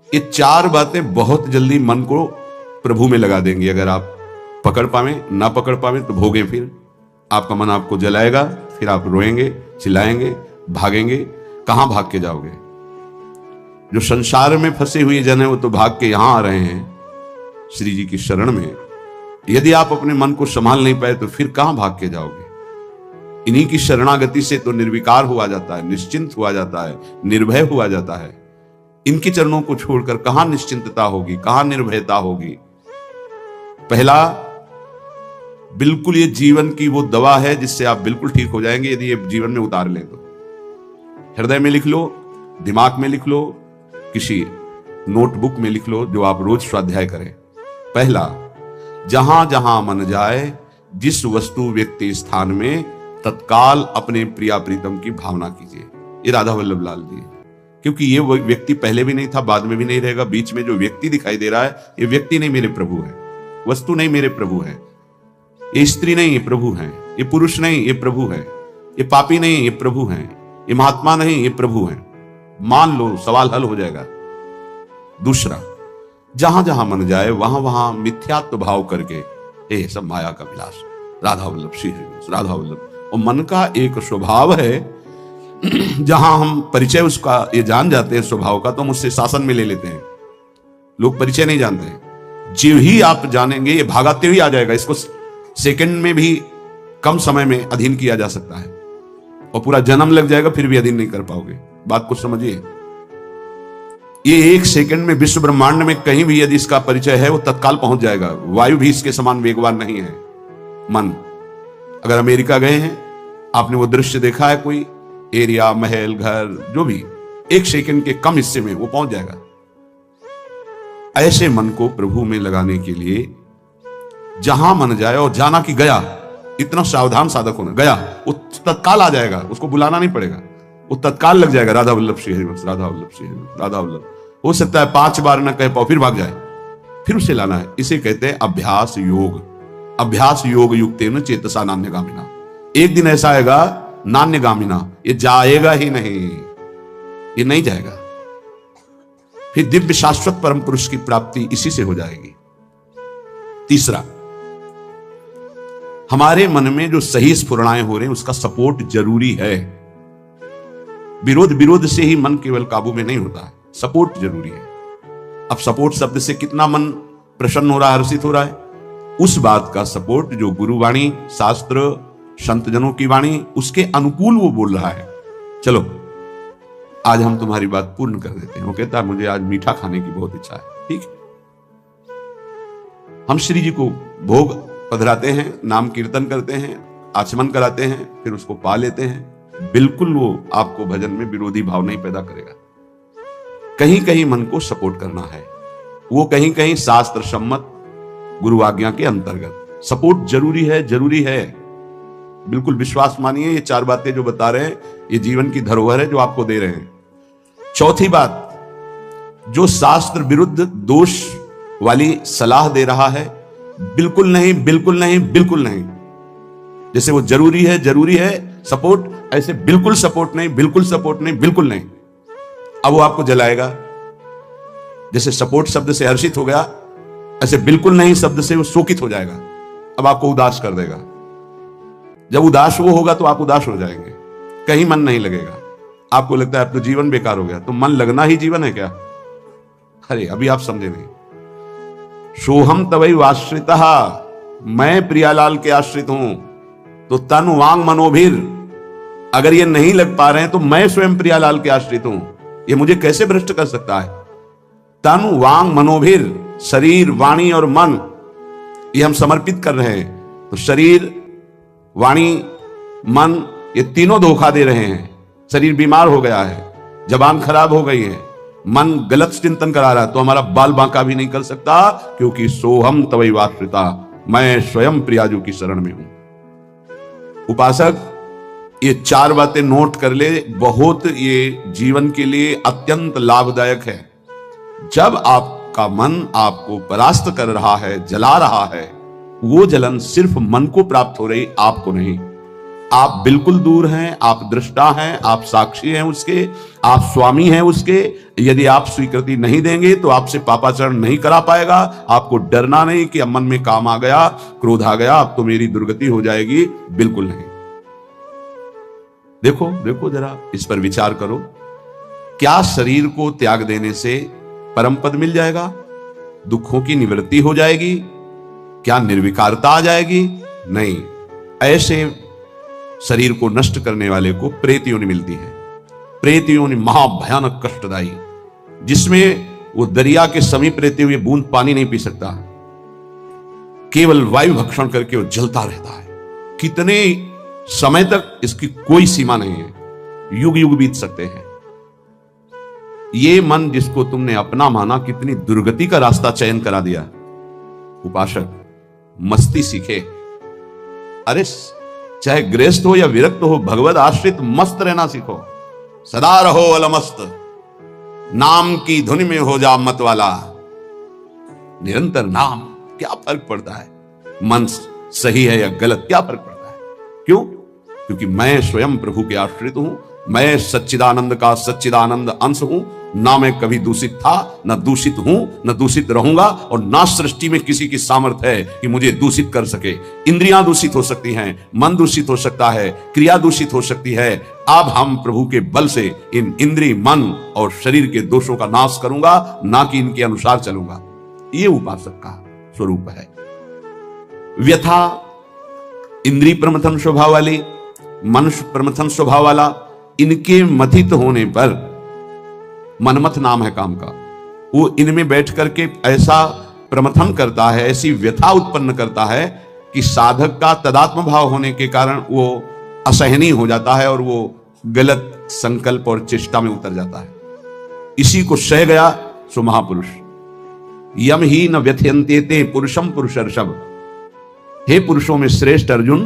ये चार बातें बहुत जल्दी मन को प्रभु में लगा देंगी। अगर आप पकड़ पावे, ना पकड़ पावे तो भोगे। फिर आपका मन आपको जलाएगा, फिर आप रोएंगे, चिल्लाएंगे, भागेंगे। कहां भाग के जाओगे? जो संसार में फंसे हुए जन है वो तो भाग के यहां आ रहे हैं श्री जी की शरण में। यदि आप अपने मन को संभाल नहीं पाए तो फिर कहां भाग के जाओगे? इन्हीं की शरणागति से तो निर्विकार हुआ जाता है, निश्चिंत हुआ जाता है, निर्भय हुआ जाता है। इनके चरणों को छोड़कर कहां निश्चिंतता होगी, कहां निर्भयता होगी? पहला, बिल्कुल ये जीवन की वो दवा है जिससे आप बिल्कुल ठीक हो जाएंगे यदि ये जीवन में उतार लें तो। हृदय में लिख लो, दिमाग में लिख लो, किसी नोटबुक में लिख लो जो आप रोज स्वाध्याय करें। पहला, जहां जहां मन जाए, जिस वस्तु व्यक्ति स्थान में तत्काल अपने प्रिया प्रीतम की भावना कीजिए। ये राधा वल्लभ लाल जी, क्योंकि ये व्यक्ति पहले भी नहीं था, बाद में भी नहीं रहेगा। बीच में जो व्यक्ति दिखाई दे रहा है, ये व्यक्ति नहीं मेरे प्रभु है, वस्तु नहीं मेरे प्रभु है, ये स्त्री नहीं ये प्रभु है, ये पुरुष नहीं ये प्रभु है, ये पापी नहीं ये प्रभु है, ये महात्मा नहीं ये प्रभु है। मान लो, सवाल हल हो जाएगा। दूसरा, जहां जहां मन जाए वहां वहां मिथ्यात्व भाव करके ये सब माया का विलास। राधा वल्लभ श्री राधा वल्लभ। और मन का एक स्वभाव है, जहां हम परिचय उसका ये जान जाते हैं स्वभाव का, तो हम उससे शासन में ले लेते हैं। लोग परिचय नहीं जानते हैं। जो ही आप जानेंगे ये भागाते हुए आ जाएगा। इसको सेकंड में भी कम समय में अधीन किया जा सकता है, और पूरा जन्म लग जाएगा फिर भी अधीन नहीं कर पाओगे। बात को समझिए। ये एक सेकंड में विश्व ब्रह्मांड में कहीं भी यदि इसका परिचय है वो तत्काल पहुंच जाएगा। वायु भी इसके समान वेगवान नहीं है मन। अगर अमेरिका गए हैं, आपने वो दृश्य देखा है, कोई एरिया, महल, घर, जो भी, एक सेकंड के कम हिस्से में वो पहुंच जाएगा। ऐसे मन को प्रभु में लगाने के लिए जहां मन जाए, और जाना कि गया, इतना सावधान साधक होना, गया वो तत्काल आ जाएगा, उसको बुलाना नहीं पड़ेगा, वो तत्काल लग जाएगा। राधा वल्लभ श्री हरिवंश, राधा वल्लभ श्री हरिवंश, राधा वल्लभ। हो सकता है 5 बार न कह पाओ, फिर भाग जाए, फिर उसे लाना है। इसे कहते हैं अभ्यास योग। अभ्यास योग युक्तेन चेतसा नान्यगामिना। एक दिन ऐसा आएगा नान्यगामिना, ये जाएगा ही नहीं, ये नहीं जाएगा। फिर दिव्य शाश्वत परम पुरुष की प्राप्ति इसी से हो जाएगी। तीसरा, हमारे मन में जो सही स्फुरणाएं हो रहे हैं उसका सपोर्ट जरूरी है। विरोध से ही मन केवल काबू में नहीं होता है, सपोर्ट जरूरी है। अब सपोर्ट शब्द से कितना मन प्रसन्न हो रहा है, हर्षित हो रहा है, उस बात का सपोर्ट जो गुरुवाणी, शास्त्र, संत जनों की वाणी, उसके अनुकूल वो बोल रहा है। चलो आज हम तुम्हारी बात पूर्ण कर देते हैं। वो कहता है मुझे आज मीठा खाने की बहुत इच्छा है। ठीक है, हम श्री जी को भोग पधराते हैं, नाम कीर्तन करते हैं, आचमन कराते हैं, फिर उसको पा लेते हैं। बिल्कुल वो आपको भजन में विरोधी भाव नहीं पैदा करेगा। कहीं कहीं मन को सपोर्ट करना है, वो कहीं कहीं शास्त्र सम्मत गुरु आज्ञा के अंतर्गत सपोर्ट जरूरी है, जरूरी है। बिल्कुल विश्वास मानिए, ये 4 बातें जो बता रहे हैं ये जीवन की धरोहर है जो आपको दे रहे हैं। चौथी बात, जो शास्त्र विरुद्ध दोष वाली सलाह दे रहा है, बिल्कुल नहीं, बिल्कुल नहीं, बिल्कुल नहीं। जैसे वो जरूरी है सपोर्ट, ऐसे बिल्कुल सपोर्ट नहीं, बिल्कुल सपोर्ट नहीं, बिल्कुल नहीं। अब वो आपको जलाएगा। जैसे सपोर्ट शब्द से हर्षित हो गया, ऐसे बिल्कुल नहीं शब्द से वो शोकित हो जाएगा। अब आपको उदास कर देगा। जब उदास वो होगा तो आप उदास हो जाएंगे, कहीं मन नहीं लगेगा। आपको लगता है अब तो जीवन बेकार हो गया, तो मन लगना ही जीवन है क्या? अरे अभी आप समझे नहीं। सोहम तवै वाश्रितः, मैं प्रियालाल के आश्रित हूं, तो तन वांग मनोभिर, अगर ये नहीं लग पा रहे हैं तो मैं स्वयं प्रियालाल के आश्रित हूं। ये मुझे कैसे भ्रष्ट कर सकता है? तन वांग मनोभिर, शरीर, वाणी और मन, ये हम समर्पित कर रहे हैं। तो शरीर, वाणी, मन, ये तीनों धोखा दे रहे हैं। शरीर बीमार हो गया है, जबान खराब हो गई है, मन गलत चिंतन करा रहा है, तो हमारा बाल बांका भी नहीं कर सकता, क्योंकि सोहम तवै वाश्रिता, मैं स्वयं प्रियाजू की शरण में हूं। उपासक, ये 4 बातें नोट कर ले, बहुत ये जीवन के लिए अत्यंत लाभदायक है। जब आपका मन आपको परास्त कर रहा है, जला रहा है, वो जलन सिर्फ मन को प्राप्त हो रही, आपको नहीं। आप बिल्कुल दूर हैं, आप दृष्टा हैं, आप साक्षी हैं उसके, आप स्वामी हैं उसके। यदि आप स्वीकृति नहीं देंगे तो आपसे पापाचरण नहीं करा पाएगा। आपको डरना नहीं कि अब मन में काम आ गया, क्रोध आ गया, अब तो मेरी दुर्गति हो जाएगी, बिल्कुल नहीं। देखो देखो जरा इस पर विचार करो। क्या शरीर को त्याग देने से परम पद मिल जाएगा? दुखों की निवृत्ति हो जाएगी? क्या निर्विकारता आ जाएगी? नहीं। ऐसे शरीर को नष्ट करने वाले को प्रेत योनि मिलती है। प्रेत योनि महाभयानक कष्टदायी, जिसमें वो दरिया के समीप रहते हुए बूंद पानी नहीं पी सकता, केवल वायु भक्षण करके वो जलता रहता है। कितने समय तक इसकी कोई सीमा नहीं है, युग युग बीत सकते हैं। ये मन जिसको तुमने अपना माना, कितनी दुर्गति का रास्ता चयन करा दिया। उपासक, मस्ती सीखे। अरे चाहे गृहस्थ हो या विरक्त हो, भगवत आश्रित मस्त रहना सीखो। सदा रहो अलमस्त, नाम की धुन में हो जा मत वाला। निरंतर नाम, क्या फर्क पड़ता है मन सही है या गलत, क्या फर्क पड़ता है? क्यों? क्योंकि मैं स्वयं प्रभु के आश्रित हूं। मैं सच्चिदानंद का सच्चिदानंद अंश हूं। ना मैं कभी दूषित था, न दूषित हूं, न दूषित रहूंगा, और ना सृष्टि में किसी की सामर्थ्य है कि मुझे दूषित कर सके। इंद्रियां दूषित हो सकती हैं, मन दूषित हो सकता है, क्रिया दूषित हो सकती है। अब हम प्रभु के बल से इन इंद्रिय, मन और शरीर के दोषों का नाश करूंगा, ना कि इनके अनुसार चलूंगा। ये उपासक का स्वरूप है। व्यथा इंद्रिय प्रमथन स्वभाव वाली, मनुष्य प्रमथन स्वभाव वाला, इनके मथित होने पर, मनमथ नाम है काम का, वो इनमें बैठ करके ऐसा प्रमथन करता है, ऐसी व्यथा उत्पन्न करता है कि साधक का तदात्म भाव होने के कारण वो असहनीय हो जाता है और वो गलत संकल्प और चेष्टा में उतर जाता है। इसी को सह गया सो महापुरुष। यम ही न व्यथयन्ते ते पुरुषम पुरुषर्षभ। हे पुरुषों में श्रेष्ठ अर्जुन,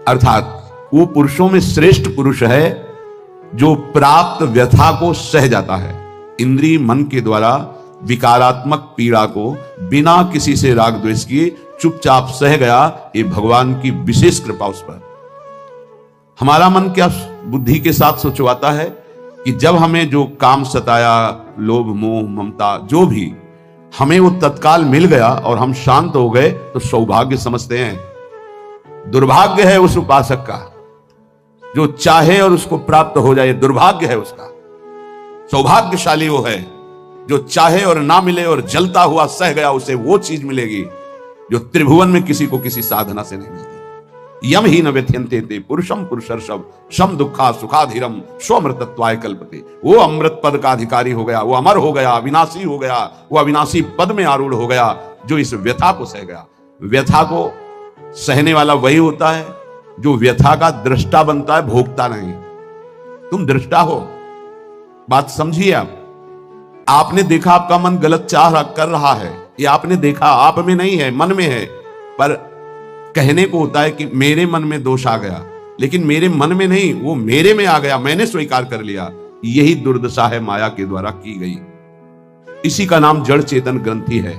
अर्थात वो पुरुषों में श्रेष्ठ पुरुष है जो प्राप्त व्यथा को सह जाता है। इंद्रिय मन के द्वारा विकारात्मक पीड़ा को बिना किसी से राग द्वेष किए चुपचाप सह गया। ये भगवान की विशेष कृपा उस पर। हमारा मन क्या बुद्धि के साथ सोचवाता है कि जब हमें जो काम सताया, लोभ मोह ममता जो भी, हमें वो तत्काल मिल गया और हम शांत हो गए तो सौभाग्य समझते हैं। दुर्भाग्य है उस उपासक का जो चाहे और उसको प्राप्त हो जाए, दुर्भाग्य है उसका। सौभाग्यशाली वो है जो चाहे और ना मिले और जलता हुआ सह गया, उसे वो चीज मिलेगी जो त्रिभुवन में किसी को किसी साधना से नहीं मिलती। यम ही न व्यथयन्ते ते पुरुषम पुरुषर्षभ सम दुखा सुखाधीरम स्वमृतत्वाय कल्पते। वो अमृत पद का अधिकारी हो गया, वो अमर हो गया, अविनाशी हो गया, वो अविनाशी पद में आरूढ़ हो गया जो इस व्यथा को सह गया। व्यथा को सहने वाला वही होता है जो व्यथा का दृष्टा बनता है, भोगता नहीं। तुम दृष्टा हो, बात समझिए। आपने देखा आपका मन गलत चाह कर रहा है, ये आपने देखा, आप में नहीं है, मन में है। पर कहने को होता है कि मेरे मन में दोष आ गया, लेकिन मेरे मन में नहीं, वो मेरे में आ गया, मैंने स्वीकार कर लिया। यही दुर्दशा है माया के द्वारा की गई। इसी का नाम जड़ चेतन ग्रंथि है।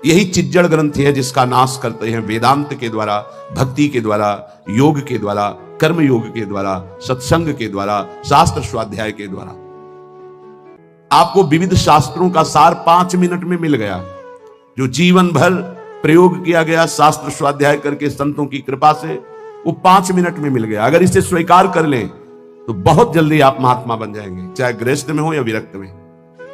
यही चिज्जड़ ग्रंथि है जिसका नाश करते हैं वेदांत के द्वारा, भक्ति के द्वारा, योग के द्वारा, कर्म योग के द्वारा, सत्संग के द्वारा, शास्त्र स्वाध्याय के द्वारा। आपको विविध शास्त्रों का सार 5 मिनट में मिल गया, जो जीवन भर प्रयोग किया गया शास्त्र स्वाध्याय करके संतों की कृपा से, वो 5 मिनट में मिल गया। अगर इसे स्वीकार कर लें तो बहुत जल्दी आप महात्मा बन जाएंगे, चाहे गृहस्थ में हो या विरक्त में।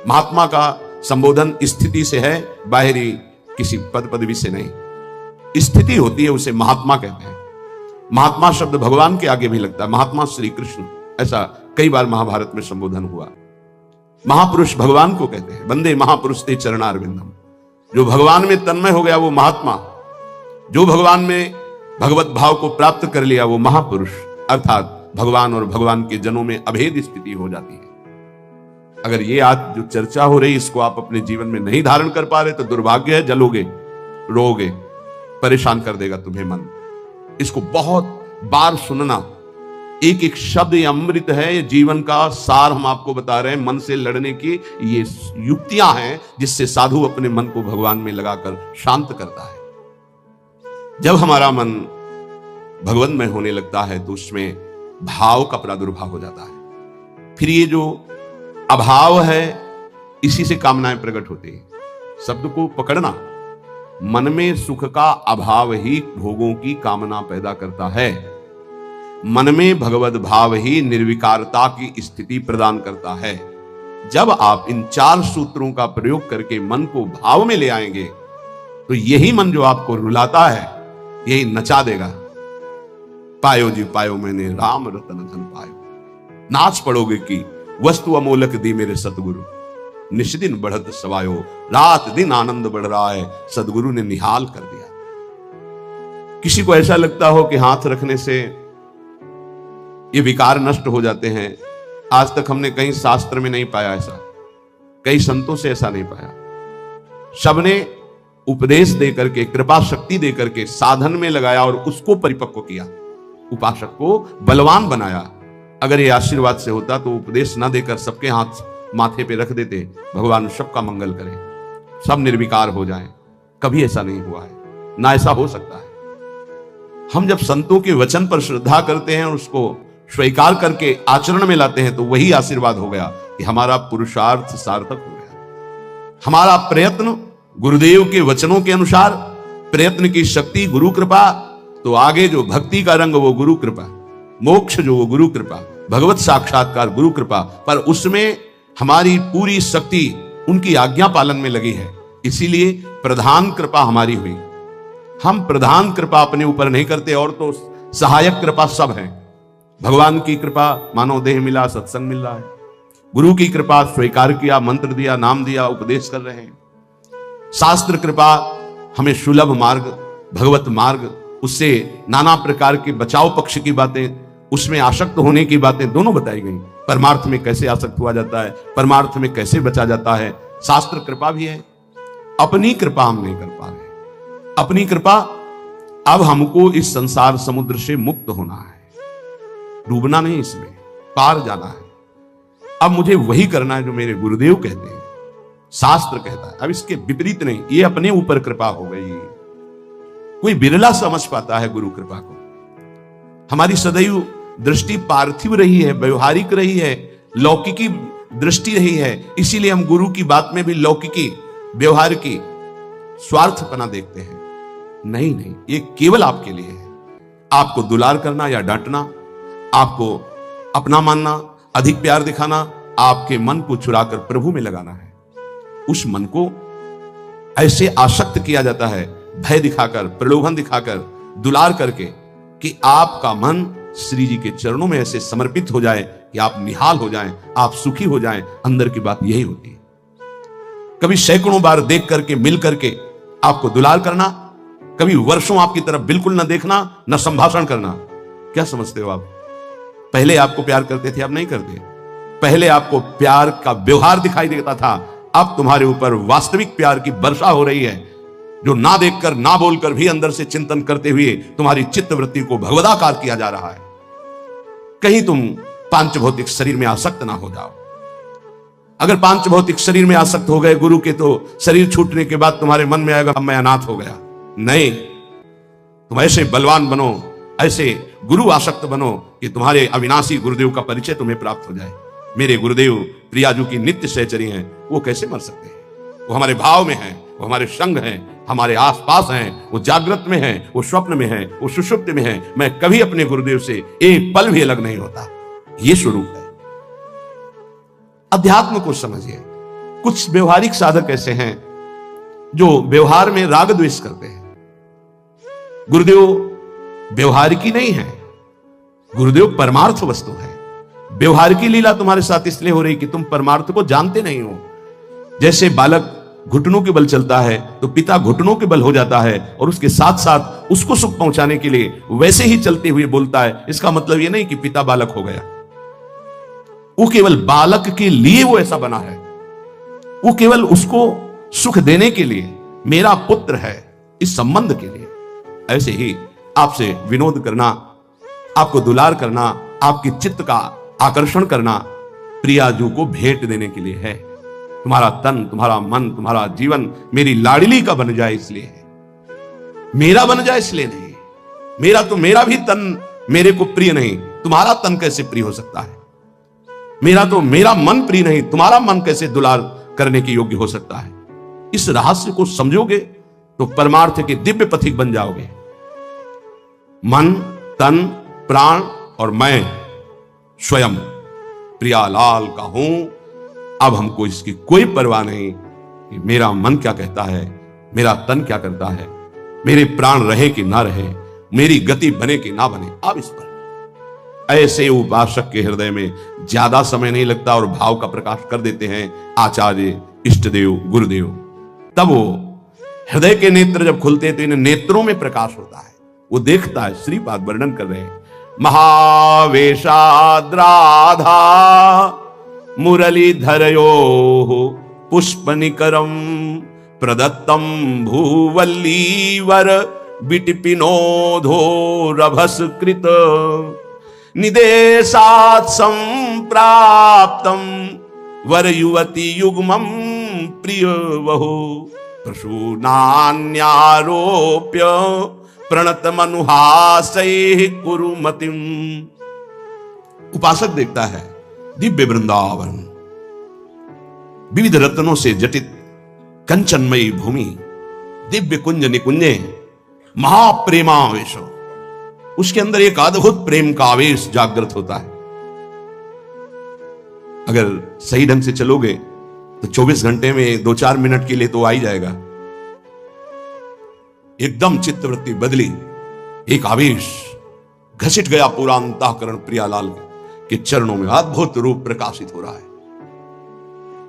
महात्मा का संबोधन स्थिति से है, बाहरी किसी पद पदवी से नहीं। स्थिति होती है, उसे महात्मा कहते हैं। महात्मा शब्द भगवान के आगे भी लगता है, महात्मा श्री कृष्ण, ऐसा कई बार महाभारत में संबोधन हुआ। महापुरुष भगवान को कहते हैं, वंदे महापुरुष ते चरणारविंदम। जो भगवान में तन्मय हो गया वो महात्मा, जो भगवान में भगवत भाव को प्राप्त कर लिया वो महापुरुष, अर्थात भगवान और भगवान के जनों में अभेद स्थिति हो जाती है। अगर ये आज जो चर्चा हो रही इसको आप अपने जीवन में नहीं धारण कर पा रहे तो दुर्भाग्य है, जलोगे, रोगे, परेशान कर देगा तुम्हें मन। इसको बहुत बार सुनना। एक एक शब्द ये अमृत है, ये जीवन का सार हम आपको बता रहे हैं। मन से लड़ने की ये युक्तियां हैं जिससे साधु अपने मन को भगवान में लगाकर शांत करता है। जब हमारा मन भगवन्मय होने लगता है तो उसमें भाव का प्रादुर्भाव हो जाता है। फिर ये जो अभाव है, इसी से कामनाएं प्रकट होती है। शब्द को पकड़ना, मन में सुख का अभाव ही भोगों की कामना पैदा करता है। मन में भगवत भाव ही निर्विकारता की स्थिति प्रदान करता है। जब आप इन 4 सूत्रों का प्रयोग करके मन को भाव में ले आएंगे तो यही मन जो आपको रुलाता है, यही नचा देगा। पायो जी पायो मैंने राम रतन धन पायो, नाच पड़ोगे की वस्तु अमोलक दी मेरे सतगुरु, निष्दिन बढ़त सवायो, रात दिन आनंद बढ़ रहा है, सदगुरु ने निहाल कर दिया। किसी को ऐसा लगता हो कि हाथ रखने से ये विकार नष्ट हो जाते हैं, आज तक हमने कहीं शास्त्र में नहीं पाया ऐसा, कई संतों से ऐसा नहीं पाया। सबने उपदेश देकर के, कृपा शक्ति देकर के साधन में लगाया और उसको परिपक्व किया, उपासक को बलवान बनाया। अगर ये आशीर्वाद से होता तो उपदेश ना देकर सबके हाथ माथे पे रख देते, भगवान सबका मंगल करें, सब निर्विकार हो जाएं। कभी ऐसा नहीं हुआ है, ना ऐसा हो सकता है। हम जब संतों के वचन पर श्रद्धा करते हैं और उसको स्वीकार करके आचरण में लाते हैं तो वही आशीर्वाद हो गया कि हमारा पुरुषार्थ सार्थक हो गया। हमारा प्रयत्न गुरुदेव के वचनों के अनुसार, प्रयत्न की शक्ति गुरु कृपा, तो आगे जो भक्ति का रंग वो गुरु कृपा, मोक्ष जो वो गुरु कृपा, भगवत साक्षात्कार गुरु कृपा। पर उसमें हमारी पूरी शक्ति उनकी आज्ञा पालन में लगी है, इसीलिए प्रधान कृपा हमारी हुई। हम प्रधान कृपा अपने ऊपर नहीं करते, और तो सहायक कृपा सब है। भगवान की कृपा, मानव देह मिला, सत्संग मिल रहा है। गुरु की कृपा, स्वीकार किया, मंत्र दिया, नाम दिया, उपदेश कर रहे हैं। शास्त्र कृपा, हमें सुलभ मार्ग, भगवत मार्ग, उससे नाना प्रकार के बचाव पक्ष की बातें, उसमें आसक्त होने की बातें दोनों बताई गई। परमार्थ में कैसे आसक्त हुआ जाता है, परमार्थ में कैसे बचा जाता है, शास्त्र कृपा भी है। अपनी कृपा हम नहीं कर पा रहे। अपनी कृपा, अब हमको इस संसार समुद्र से मुक्त होना है, डूबना नहीं, इसमें पार जाना है। अब मुझे वही करना है जो मेरे गुरुदेव कहते हैं, शास्त्र कहता है। अब इसके विपरीत नहीं, ये अपने ऊपर कृपा हो गई। कोई बिरला समझ पाता है गुरु कृपा को। हमारी सदैव दृष्टि पार्थिव रही है, व्यवहारिक रही है, लौकिकी दृष्टि रही है, इसीलिए हम गुरु की बात में भी लौकिकी, व्यवहार की, स्वार्थपना देखते हैं। नहीं नहीं, ये केवल आपके लिए है। आपको दुलार करना या डांटना, आपको अपना मानना, अधिक प्यार दिखाना, आपके मन को चुराकर प्रभु में लगाना है। उस मन को ऐसे आसक्त किया जाता है, भय दिखाकर, प्रलोभन दिखाकर, दुलार करके, कि आपका मन श्री जी के चरणों में ऐसे समर्पित हो जाए कि आप निहाल हो जाएं, आप सुखी हो जाएं। अंदर की बात यही होती है। कभी सैकड़ों बार देख करके, मिल करके आपको दुलार करना, कभी वर्षों आपकी तरफ बिल्कुल न देखना, न संभाषण करना। क्या समझते हो आप? पहले आपको प्यार करते थे, अब नहीं करते। पहले आपको प्यार का व्यवहार दिखाई देता था, अब तुम्हारे ऊपर वास्तविक प्यार की वर्षा हो रही है, जो ना देखकर, ना बोलकर भी अंदर से चिंतन करते हुए तुम्हारी चित्तवृत्ति को भगवदाकार किया जा रहा है। कहीं तुम पांच भौतिक शरीर में आसक्त ना हो जाओ। अगर पांच भौतिक शरीर में आसक्त हो गए गुरु के, तो शरीर छूटने के बाद तुम्हारे मन में आएगा, अब मैं अनाथ हो गया। नहीं, तुम ऐसे बलवान बनो, ऐसे गुरु आसक्त बनो कि तुम्हारे अविनाशी गुरुदेव का परिचय तुम्हें प्राप्त हो जाए। मेरे गुरुदेव प्रियाजू की नित्य सहचरी हैं, वो कैसे मर सकते हैं? वो हमारे भाव में हैं, वो हमारे संग हैं, हमारे आसपास हैं, वो जागृत में हैं, वो स्वप्न में हैं, वो सुषुप्त में हैं। मैं कभी अपने गुरुदेव से एक पल भी अलग नहीं होता। ये स्वरूप है। अध्यात्म को समझिए। कुछ व्यवहारिक साधक ऐसे हैं जो व्यवहार में राग द्वेष करते हैं। गुरुदेव व्यवहार की नहीं है, गुरुदेव परमार्थ वस्तु है। व्यवहार की लीला तुम्हारे साथ इसलिए हो रही कि तुम परमार्थ को जानते नहीं हो। जैसे बालक घुटनों के बल चलता है तो पिता घुटनों के बल हो जाता है और उसके साथ साथ उसको सुख पहुंचाने के लिए वैसे ही चलते हुए बोलता है। इसका मतलब यह नहीं कि पिता बालक हो गया, वो केवल बालक के लिए वो ऐसा बना है। वो केवल उसको सुख देने के लिए, मेरा पुत्र है, इस संबंध के लिए। ऐसे ही आपसे विनोद करना, आपको दुलार करना, आपके चित्त का आकर्षण करना प्रियाजू को भेंट देने के लिए है। तुम्हारा तन, तुम्हारा मन, तुम्हारा जीवन मेरी लाडली का बन जाए इसलिए है, मेरा बन जाए इसलिए नहीं। मेरा भी तन मेरे को प्रिय नहीं, तुम्हारा तन कैसे प्रिय हो सकता है? मेरा मन प्रिय नहीं, तुम्हारा मन कैसे दुलार करने के योग्य हो सकता है? इस रहस्य को समझोगे तो परमार्थ के दिव्य पथिक बन जाओगे। मन, तन, प्राण और मैं स्वयं प्रियालाल का हूं। अब हमको इसकी कोई परवाह नहीं कि मेरा मन क्या कहता है, मेरा तन क्या करता है, मेरे प्राण रहे कि ना रहे, मेरी गति बने कि ना बने। अब इस पर ऐसे उपासक के हृदय में ज्यादा समय नहीं लगता और भाव का प्रकाश कर देते हैं आचार्य, इष्टदेव, गुरुदेव। तब वो हृदय के नेत्र जब खुलते हैं तो इन नेत्रों में प्रकाश होता है, वो देखता है। श्रीपाद वर्णन कर रहे हैं, महावेशाद्राधा मुरलीधरयो पुष्पनिकरम प्रदत्तम भूवल्लीवर विटिपिनोधो रभसकृत निदेशात् संप्राप्तम वर युवती युग्मम प्रिय वहो प्रसूनान्यारोप्य प्रणत मनुहासै कुरुमतिम। उपासक देखता है दिव्य वृंदावन, विविध रत्नों से जटित कंचनमयी भूमि, दिव्य कुंज निकुंजे, महाप्रेमावेश। उसके अंदर एक अद्भुत प्रेम का आवेश जागृत होता है। अगर सही ढंग से चलोगे तो 24 घंटे में 2-4 मिनट के लिए तो आ ही जाएगा। एकदम चित्तवृत्ति बदली, एक आवेश घसीट गया पूरा अंतःकरण प्रियालाल के चरणों में, अद्भुत रूप प्रकाशित हो रहा है।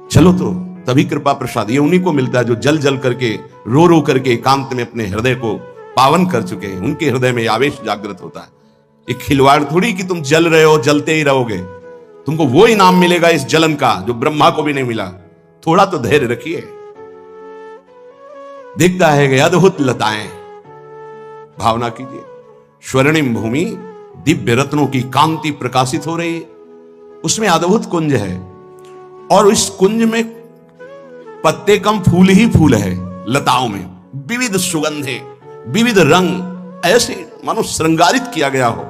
चलो तो तभी कृपा प्रसाद ये उन्हीं को मिलता है जो जल जल करके, रो रो करके एकांत में अपने हृदय को पावन कर चुके हैं। उनके हृदय में आवेश जागृत होता है। एक खिलवाड़ थोड़ी कि तुम जल रहे हो, जलते ही रहोगे। तुमको वो इनाम मिलेगा इस जलन का जो ब्रह्मा को भी नहीं मिला। थोड़ा तो धैर्य रखिए। देखता है कि अद्भुत लताएं, भावना कीजिए, स्वर्णिम भूमि, दिव्य रत्नों की कांति प्रकाशित हो रही है। उसमें अद्भुत कुंज है और इस कुंज में पत्ते कम, फूल ही फूल है। लताओं में विविध सुगंधे, विविध रंग, ऐसे मानो श्रृंगारित किया गया हो।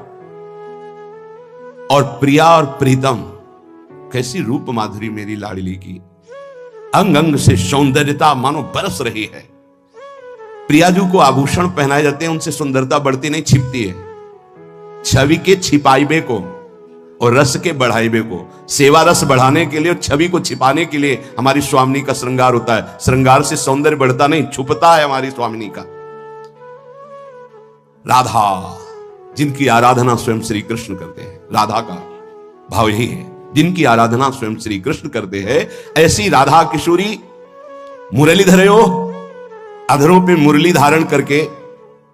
और प्रिया और प्रीतम, कैसी रूप माधुरी मेरी लाडली की, अंग अंग से सौंदर्यता मानो बरस रही है। प्रियाजू को आभूषण पहनाए जाते हैं, उनसे सुंदरता बढ़ती नहीं, छिपती है। छवि के छिपाईबे को और रस के बढ़ाईबे को, सेवा रस बढ़ाने के लिए और छवि को छिपाने के लिए हमारी स्वामिनी का श्रृंगार होता है। श्रृंगार से सौंदर्य बढ़ता नहीं, छुपता है हमारी स्वामिनी का। राधा, जिनकी आराधना स्वयं श्री कृष्ण करते हैं, राधा का भाव यही है, जिनकी आराधना स्वयं श्री कृष्ण करते हैं। ऐसी राधा किशोरी मुरलीधरयो, अधरों पे मुरली धारण करके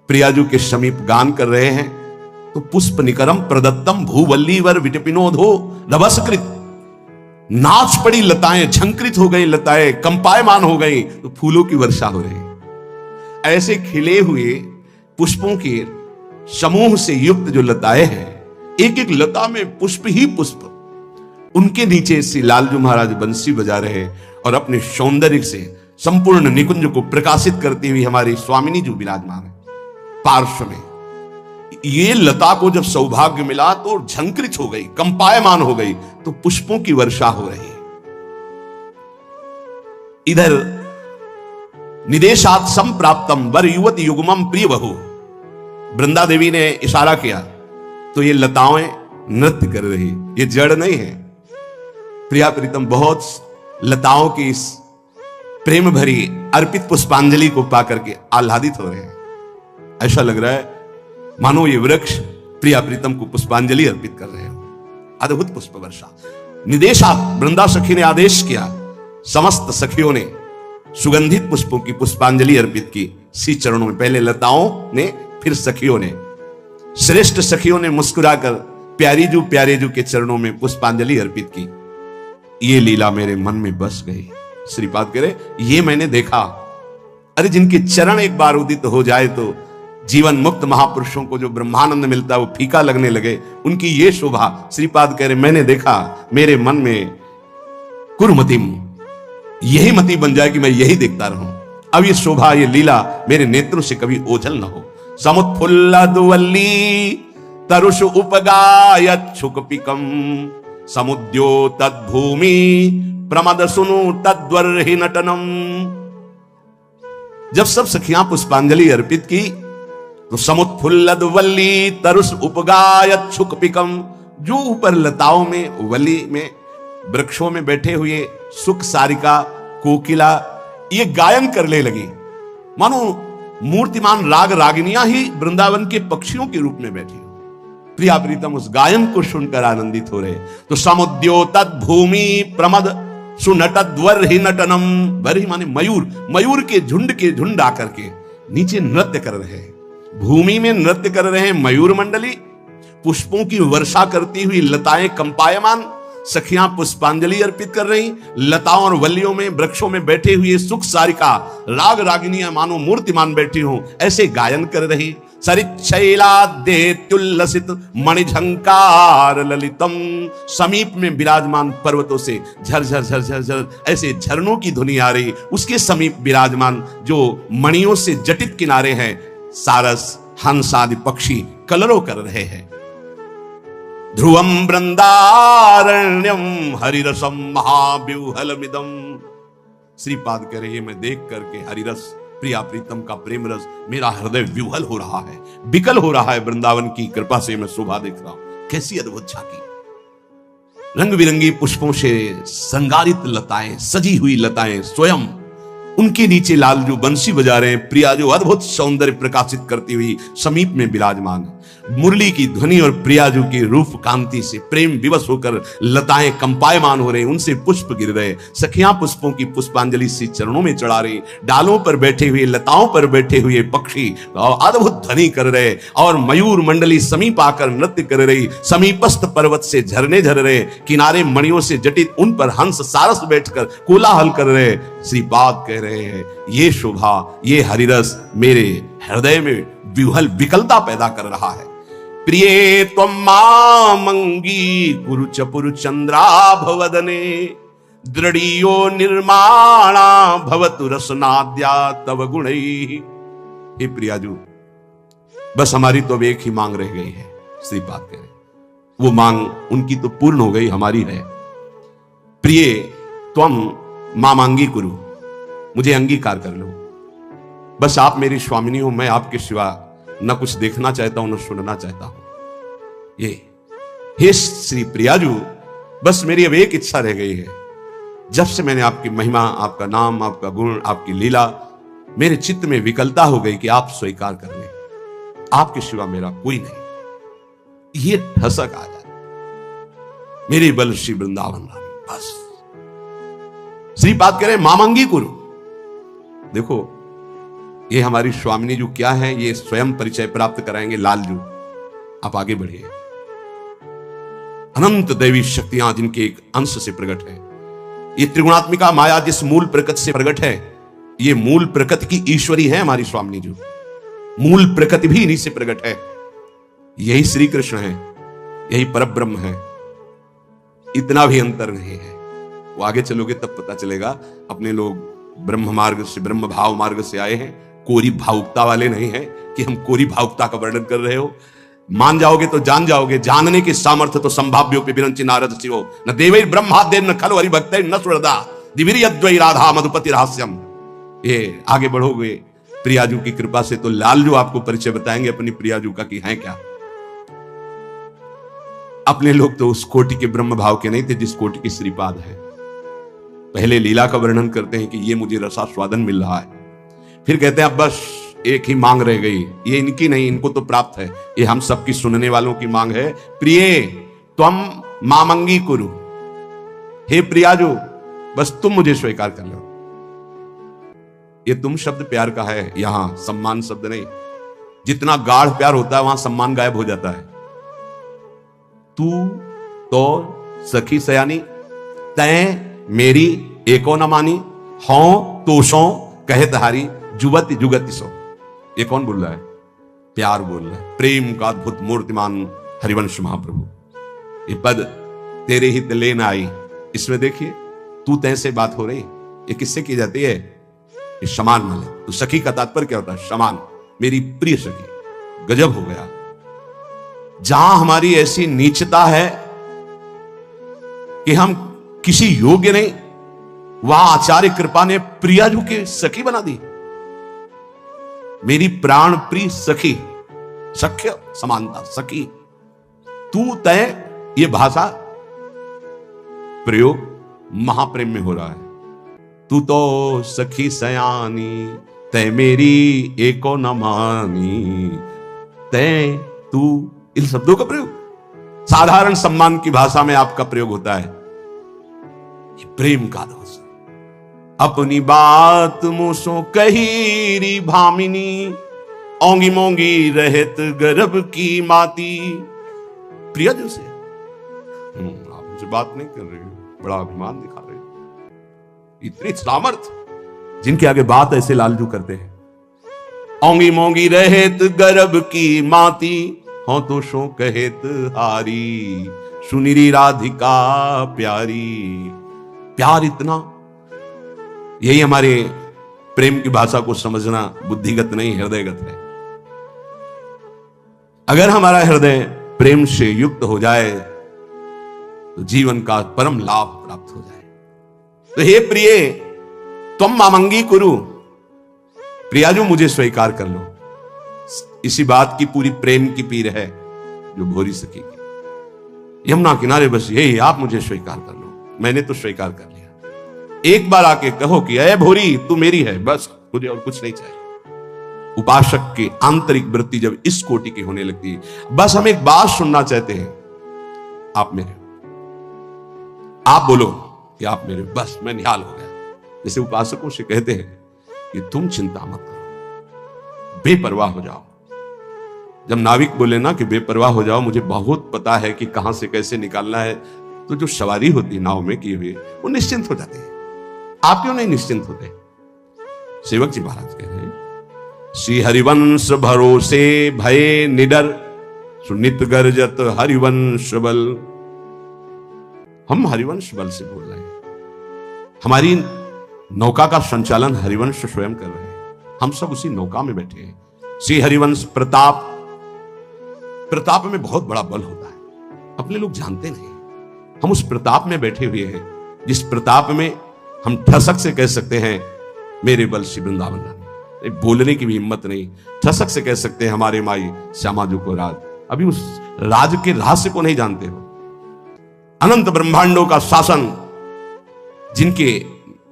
प्रियाजू के समीप गान कर रहे हैं। तो पुष्प निकरम प्रदत्तम भूवल्लीवर विटपिनोधो रभसकृत, नाच पड़ी लताएं, झंकृत हो गई लताएं, कंपायमान हो गई, तो फूलों की वर्षा हो रही। ऐसे खिले हुए पुष्पों के समूह से युक्त जो लताएं हैं, एक एक लता में पुष्प ही पुष्प। उनके नीचे श्री लालजू महाराज बंसी बजा रहे हैं और अपने सौंदर्य से संपूर्ण निकुंज को प्रकाशित करती हुई हमारी स्वामिनी जो विराजमान है पार्श्व में। ये लता को जब सौभाग्य मिला तो झंकृत हो गई, कंपायमान हो गई, तो पुष्पों की वर्षा हो रही है। इधर निदेशात् संप्राप्तम वर युवती युग्मम प्रिय बहु, वृंदा देवी ने इशारा किया तो ये लताएं नृत्य कर रही। ये जड़ नहीं है। प्रिया प्रीतम बहुत लताओं की इस प्रेम भरी अर्पित पुष्पांजलि को पाकर के आह्लादित हो रहे हैं। ऐसा लग रहा है मानो ये वृक्ष प्रिया प्रीतम को पुष्पांजलि अर्पित कर रहे हो। अद्भुत पुष्प वर्षा। निदेशा, वृंदा सखी ने आदेश किया, समस्त सखियों ने सुगंधित पुष्पों की पुष्पांजलि अर्पित की श्री चरणों में। पहले लताओं ने, फिर सखियों ने। श्रेष्ठ सखियों ने मुस्कुराकर प्यारे जू के चरणों में पुष्पांजलि अर्पित की। ये लीला मेरे मन में बस गई। श्रीपाद कह रहे, ये मैंने देखा। अरे जिनके चरण एक बार उदित हो जाए तो जीवन मुक्त महापुरुषों को जो ब्रह्मानंद मिलता है वो फीका लगने लगे। उनकी ये शोभा, श्रीपाद कह रहे, मैंने देखा, मेरे मन में कुरुमतिम, यही मति बन जाए कि मैं यही देखता रहूं। अब ये शोभा, ये लीला मेरे नेत्रों से कभी ओझल ना हो। समुत्फुल्लदुवल्ली तरुष उपगायच्छुकपिकम समुद्यो तद्भूमि प्रमद सुनु तद्वर्हि नटनम। जब सब सखियां पुष्पांजलि अर्पित की तो समुत्फुल्लदुवल्ली तरुष उपगायच्छुकपिकम, जो ऊपर लताओं में, वली में, वृक्षों में बैठे हुए सुख सारिका, कोकिला ये गायन करने लगी, मानो मूर्तिमान राग रागिनियां ही वृंदावन के पक्षियों के रूप में बैठी हो। प्रिया प्रीतम उस गायन को सुनकर आनंदित हो रहे। तो समुद्यो तद्भूमि प्रमद सुनटद्वर्हि नटनम, वर्हि माने मयूर, मयूर के झुंड आकर के नीचे नृत्य कर रहे हैं, भूमि में नृत्य कर रहे हैं मयूर मंडली, पुष्पों की वर्षा करती हुई लताएं कंपायमान, सखियां पुष्पांजलि अर्पित कर रही, लताओं और वल्लियों में, वृक्षों में बैठे हुए सुख सारिका राग रागिनियां मानो मूर्तिमान बैठी हों, ऐसे गायन कर रही। सरिच्छैलाद्येत्युल्लसित मणिझंकार ललितम, समीप में विराजमान पर्वतों से झरझर झरझर झर ऐसे झरनों की ध्वनि आ रही, उसके समीप विराजमान जो मणियों से जटित किनारे हैं, सारस हंस आदि पक्षी कलरव कर रहे हैं। ध्रुवम वृंदारण्यम हरिरसम महाव्यूहलमिदम, श्रीपाद कह रहे मैं देख करके हरिरस, प्रिया प्रीतम का प्रेम रस, मेरा हृदय व्यूहल हो रहा है, विकल हो रहा है। वृंदावन की कृपा से मैं शोभा देख रहा हूं, कैसी अद्भुत झांकी, रंग बिरंगी पुष्पों से श्रृंगारित लताएं, सजी हुई लताएं, स्वयं उनके नीचे लाल जो बंसी बजा रहे हैं, प्रिया जो अद्भुत सौंदर्य प्रकाशित करती हुई समीप में विराजमान है। मुरली की ध्वनि और प्रियाजू की रूप कांति से प्रेम विवश होकर लताएं कंपायमान हो रही, उनसे पुष्प गिर रहे, सखियां पुष्पों की पुष्पांजलि से चरणों में चढ़ा रही, डालों पर बैठे हुए, लताओं पर बैठे हुए पक्षी अद्भुत ध्वनि कर रहे, और मयूर मंडली समीप आकर नृत्य कर रही, समीपस्थ पर्वत से झरने झर रहे, किनारे मणियों से जटित, उन पर हंस सारस बैठकर कोलाहल कर रहे। श्रीपाद कह रहे हैं ये शोभा, ये हरिरस मेरे हृदय में व्यूहल विकलता पैदा कर रहा है। प्रिये त्वं मामंगी कुरु चपुरु चंद्राभवदने, दृढ़ियो निर्माणा भवतु रसनाद्या तव गुणैः। हे प्रियाजू, बस हमारी तो अब एक ही मांग रह गई है। श्रीपाद कह रहे वो मांग उनकी तो पूर्ण हो गई, हमारी है। प्रिय त्वं मामांगी कुरु, मुझे अंगीकार कर लो, बस आप मेरी स्वामिनी हो, मैं आपके सिवा न कुछ देखना चाहता हूं न सुनना चाहता हूं। ये हे श्री प्रियाजू, बस मेरी अब एक इच्छा रह गई है। जब से मैंने आपकी महिमा, आपका नाम, आपका गुण, आपकी लीला, मेरे चित्त में विकलता हो गई कि आप स्वीकार कर लें, आपके सिवा मेरा कोई नहीं। ये ठसक आ जाए मेरी बल श्री वृंदावन रानी, बस। श्रीपाद कह रहे मामंगी कुरु। देखो ये हमारी स्वामिनी जो क्या है, ये स्वयं परिचय प्राप्त कराएंगे लालजू। आप आगे बढ़िए। अनंत दैवी शक्तियां जिनके एक अंश से प्रकट है, ये त्रिगुणात्मिका माया जिस मूल प्रकृति से प्रकट है, ये मूल प्रकृति की ईश्वरी है हमारी स्वामिनी जो, मूल प्रकृति भी इन्हीं से प्रकट है। यही श्री कृष्ण है, यही परब्रह्म है, इतना भी अंतर नहीं है। वो आगे चलोगे तब पता चलेगा। अपने लोग ब्रह्म मार्ग से, ब्रह्म भाव मार्ग से आए हैं, कोरी भावुकता वाले नहीं है कि हम कोरी भावुकता का वर्णन कर रहे हो। मान जाओगे तो जान जाओगे, जानने की सामर्थ्य तो संभाव्यो पे विरंचि नारद शिवो, न देवैर ब्रह्माद्य न खलु हरिभक्तैर न सुरदा दिव्यद्वै राधा मधुपति रहस्यम। ये आगे बढ़ोगे प्रियाजू की कृपा से तो लालजू आपको परिचय बताएंगे अपनी प्रियाजू का कि है क्या। अपने लोग तो उस कोटि के ब्रह्म भाव के नहीं थे जिस कोटि की श्रीपाद है। पहले लीला का वर्णन करते हैं कि ये मुझे रसास्वादन मिल रहा है, फिर कहते हैं अब बस एक ही मांग रह गई, ये इनकी नहीं, इनको तो प्राप्त है, ये हम सबकी सुनने वालों की मांग है। प्रिय त्वं मामंगी कुरु, हे प्रियाजू बस तुम मुझे स्वीकार कर लो। ये तुम शब्द प्यार का है, यहां सम्मान शब्द नहीं। जितना गाढ़ प्यार होता है वहां सम्मान गायब हो जाता है। तू तो सखी सयानी, तय मेरी एको न मानी, हों तोषों कहे तहारी जुगति जुगति सो। ये कौन बोल रहा है? प्यार बोल रहा है, प्रेम का अद्भुत मूर्तिमान हरिवंश महाप्रभु। ये पद तेरे हित लेना आई, इसमें देखिए तू तय से बात हो रही, ये किससे की जाती है? ये समान वाले। तो सखी का तात्पर्य क्या होता है? समान, मेरी प्रिय सखी। गजब हो गया। जहां हमारी ऐसी नीचता है कि हम किसी योग्य नहीं, वहां आचार्य कृपा ने प्रियाजू के सखी बना दी। मेरी प्राण प्रिय सखी, सख्य समानता, सखी तू तय, ये भाषा प्रयोग महाप्रेम में हो रहा है। तू तो सखी सयानी, तय मेरी एको न मानी, तय तू, इन शब्दों का प्रयोग साधारण सम्मान की भाषा में आपका प्रयोग होता है। ये प्रेम का दोष। अपनी बात मुसो कही री भामिनी, ओंगी मोंगी रहत गर्भ की माती। प्रियजू से आप मुझे बात नहीं कर रहे हो, बड़ा अभिमान दिखा रहे हो, इतनी सामर्थ जिनके आगे बात ऐसे लालजू करते हैं। ओंगी मोंगी रहत गर्भ की माती, हो तो शो कहेत हारी, सुनिरी राधिका प्यारी। प्यार इतना, यही हमारे प्रेम की भाषा को समझना बुद्धिगत नहीं, हृदयगत है। अगर हमारा हृदय प्रेम से युक्त हो जाए तो जीवन का परम लाभ प्राप्त हो जाए। तो हे प्रिय, तुम मामंगी कुरु, प्रियाजू मुझे स्वीकार कर लो। इसी बात की पूरी प्रेम की पीर है जो भोरी सकेगी। यमुना किनारे बस यही, आप मुझे स्वीकार कर लो। मैंने तो स्वीकार कर लिया। एक बार आके कहो कि अय भोरी तू मेरी है, बस मुझे और कुछ नहीं चाहिए। उपासक की आंतरिक वृत्ति जब इस कोटि की होने लगती है, बस हम एक बात सुनना चाहते हैं, आप मेरे, आप बोलो कि आप मेरे, बस मैं निहाल हो गया। जैसे उपासकों से कहते हैं कि तुम चिंता मत करो, बेपरवाह हो जाओ। जब नाविक बोले ना कि बेपरवाह हो जाओ, मुझे बहुत पता है कि कहां से कैसे निकालना है, तो जो सवारी होती है नाव में किए हुए, वो निश्चिंत हो जाते हैं। आप क्यों नहीं निश्चिंत होते? सेवक जी महाराज कह रहे हैं, श्री हरिवंश भरोसे भय निडर, सुनित गर्जत हरिवंश बल। हम हरिवंश बल से बोल रहे हैं। हमारी नौका का संचालन हरिवंश स्वयं कर रहे हैं। हम सब उसी नौका में बैठे हैं। श्री हरिवंश प्रताप, प्रताप में बहुत बड़ा बल होता है, अपने लोग जानते नहीं। हम उस प्रताप में बैठे हुए हैं, जिस प्रताप में हम ठसक से कह सकते हैं मेरे बल श्री वृंदावन रानी। बोलने की भी हिम्मत नहीं, ठसक से कह सकते हैं हमारे माई श्यामा जी को राज। अभी उस राज के रहस्य को नहीं जानते हो। अनंत ब्रह्मांडों का शासन जिनके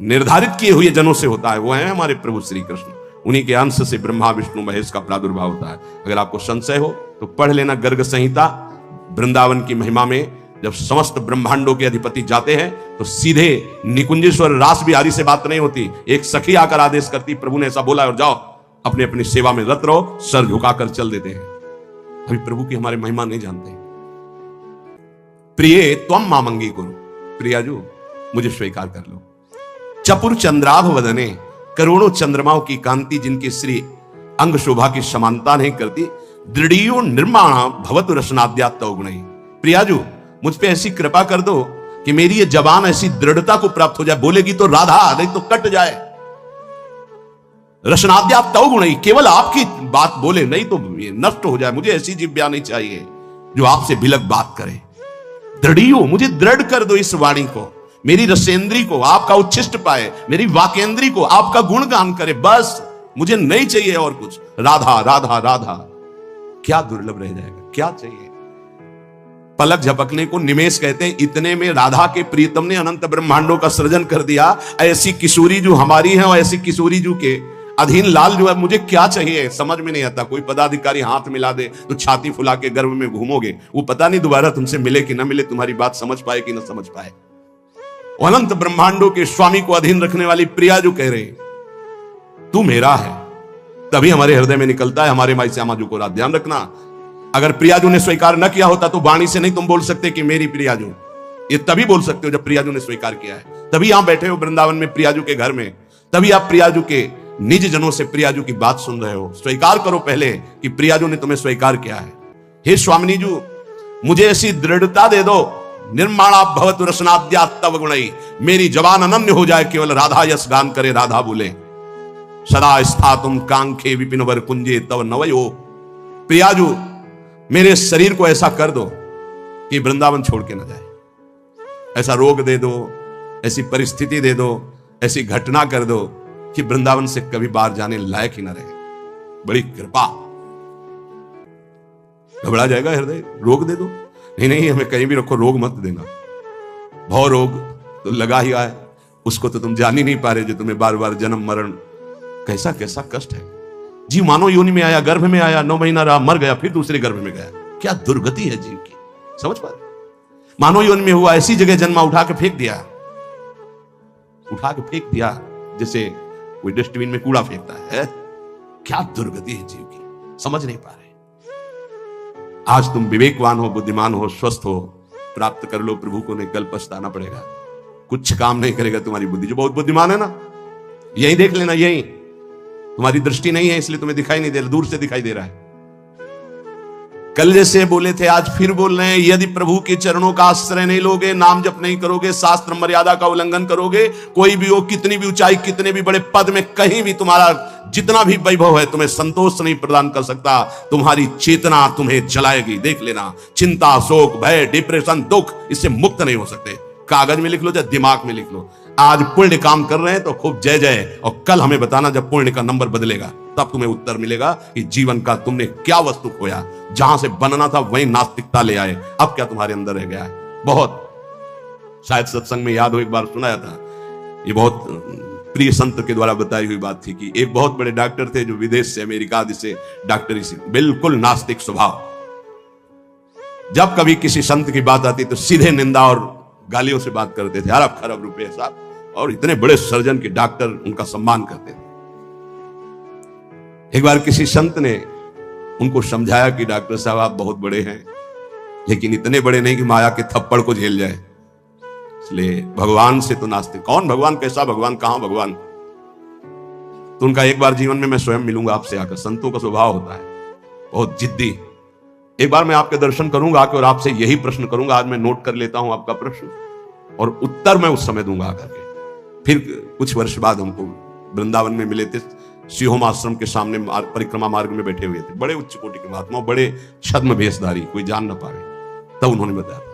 निर्धारित किए हुए जनों से होता है, वो है हमारे प्रभु श्री कृष्ण। उन्हीं के अंश से ब्रह्मा विष्णु महेश का प्रादुर्भाव होता है। अगर आपको संशय हो तो पढ़ लेना गर्ग संहिता। वृंदावन की महिमा में जब समस्त ब्रह्मांडों के अधिपति जाते हैं तो सीधे निकुंजेश्वर रास बिहारी से बात नहीं होती, एक सखी आकर आदेश करती, प्रभु ने ऐसा बोला और जाओ अपने अपनी सेवा में रत रहो, सर झुकाकर चल देते हैं। अभी प्रभु की हमारे महिमा नहीं जानते। प्रिय त्वम मामंगी कुरु, प्रियाजू मुझे स्वीकार कर लो। चपुर चंद्राभ वदने, करोड़ों चंद्रमाओं की कांति जिनके श्री अंग शोभा की समानता नहीं करती, दृढ़ियो निर्माण भवतु रसनाद्या तौगुणई। प्रियाजू मुझ पे ऐसी कृपा कर दो कि मेरी ये जबान ऐसी दृढ़ता को प्राप्त हो जाए, बोलेगी तो राधा, नहीं तो कट जाए। रसनाद्या तौगुणई, केवल आपकी बात बोले, नहीं तो ये नष्ट हो जाए। मुझे ऐसी जिह्वा नहीं चाहिए जो आपसे बिलक बात करे। दृढ़ियो, मुझे दृढ़ कर दो इस वाणी को, मेरी रसेंद्री को आपका उच्छिष्ट पाए, मेरी वाकेंद्री को आपका गुणगान करे, बस मुझे नहीं चाहिए और कुछ। राधा राधा राधा, क्या दुर्लभ रह जाएगा, क्या चाहिए। पलक झपकने को निमेष कहते हैं। इतने में राधा के प्रीतम ने अनंत ब्रह्मांडों का सृजन कर दिया। ऐसी किशोरी जो हमारी है और ऐसी किशोरी जो के अधीन लाल जो है, मुझे क्या चाहिए समझ में नहीं आता। कोई पदाधिकारी हाथ मिला दे तो छाती फुला के गर्भ में घूमोगे, वो पता नहीं दोबारा तुमसे मिले कि ना मिले, तुम्हारी बात समझ पाए कि ना समझ पाए। अनंत ब्रह्मांडों के स्वामी को अधीन रखने वाली प्रिया जो कह रहे तू मेरा है, तभी हमारे हृदय में निकलता है हमारे माई श्यामा जी को रात। ध्यान रखना, अगर प्रियाजू ने स्वीकार न किया होता तो वाणी से नहीं तुम बोल सकते कि मेरी प्रियाजू। ये तभी बोल सकते हो जब प्रियाजू ने स्वीकार किया है। तभी यहां बैठे हो वृंदावन में प्रियाजू के घर में, तभी आप प्रियाजू के निज जनों से प्रियाजू की बात सुन रहे हो। स्वीकार करो पहले कि प्रियाजू ने तुम्हें स्वीकार किया है। हे स्वामिनी जू, मुझे ऐसी दृढ़ता दे दो, निर्माणा भवतु रसनाद्या तव गुणई, मेरी जबान अनन्य हो जाए, केवल राधा यश गान करे, राधा बोले। सदा स्थातुम कांखे विपिन वर कुंजे तव नवयो, प्रियाजू मेरे शरीर को ऐसा कर दो कि वृंदावन छोड़ के ना जाए, ऐसा रोग दे दो, ऐसी परिस्थिति दे दो, ऐसी घटना कर दो कि वृंदावन से कभी बाहर जाने लायक ही ना रहे। बड़ी कृपा। घबरा जाएगा हृदय, रोग दे दो। नहीं नहीं, हमें कहीं भी रखो, रोग मत देना। भव रोग तो लगा ही आए, उसको तो तुम जान ही नहीं पा रहे, जो तुम्हें बार बार जन्म मरण, कैसा कैसा कष्ट है। जीव मानव योनि में आया, गर्भ में आया, 9 महीना रहा, मर गया, फिर दूसरे गर्भ में गया। क्या दुर्गति है जीव की, समझ पा रहे? मानव योनि में हुआ, ऐसी जगह जन्मा, उठा के फेंक दिया, उठा के फेंक दिया, जैसे कोई डस्टबिन में कूड़ा फेंकता है। क्या दुर्गति है जीव की, समझ नहीं पा रहे। आज तुम विवेकवान हो, बुद्धिमान हो, स्वस्थ हो, प्राप्त कर लो प्रभु को, नहीं कल पछताना पड़ेगा। कुछ काम नहीं करेगा तुम्हारी बुद्धि। जो बहुत बुद्धिमान है ना, यही देख लेना, यही तुम्हारी दृष्टि नहीं है इसलिए तुम्हें दिखाई नहीं दे रहा, दूर से दिखाई दे रहा है। कल जैसे बोले थे आज फिर बोल रहे हैं, यदि प्रभु के चरणों का आश्रय नहीं लोगे, नाम जप नहीं करोगे, शास्त्र मर्यादा का उल्लंघन करोगे, कोई भी हो, कितनी भी ऊंचाई, कितने भी बड़े पद में, कहीं भी तुम्हारा जितना भी वैभव है, तुम्हें संतोष नहीं प्रदान कर सकता। तुम्हारी चेतना तुम्हें जलाएगी, देख लेना। चिंता, शोक, भय, डिप्रेशन, दुख, इससे मुक्त नहीं हो सकते। कागज में लिख लो, चाहे दिमाग में लिख लो। आज पुण्य काम कर रहे हैं तो खूब जय जय, और कल हमें बताना जब पुण्य का नंबर बदलेगा, तब तुम्हें उत्तर मिलेगा कि जीवन का तुमने क्या वस्तु खोया। जहां से बनना था वहीं नास्तिकता ले आए, अब क्या तुम्हारे अंदर रह गया है। बहुत शायद सत्संग में याद हो, एक बार सुनाया था, ये बहुत प्रिय संत के द्वारा बताई हुई बात थी कि एक बहुत बड़े डॉक्टर थे जो विदेश से, अमेरिका से डॉक्टरी से, बिल्कुल नास्तिक स्वभाव। जब कभी किसी संत की बात आती तो सीधे निंदा और गालियों से बात करते थे, अरब खरब रुपए साहब, और इतने बड़े सर्जन के डॉक्टर उनका सम्मान करते थे। एक बार किसी संत ने उनको समझाया कि डॉक्टर साहब आप बहुत बड़े हैं, लेकिन इतने बड़े नहीं कि माया के थप्पड़ को झेल जाए, इसलिए भगवान से तो नास्तिक। कौन भगवान, कैसा भगवान, कहां भगवान? तो उनका एक बार जीवन में मैं स्वयं मिलूंगा आपसे आकर। संतों का स्वभाव होता है बहुत जिद्दी। एक बार मैं आपके दर्शन करूंगा आकर और आपसे यही प्रश्न करूंगा। आज मैं नोट कर लेता हूं आपका प्रश्न, और उत्तर मैं उस समय दूंगा आकर के। फिर कुछ वर्ष बाद हमको वृंदावन में मिले थे, सिंहोम आश्रम के सामने परिक्रमा मार्ग में बैठे हुए थे, बड़े उच्च कोटि के महात्मा, बड़े छद्म भेषधारी, कोई जान ना पावे। तब उन्होंने बताया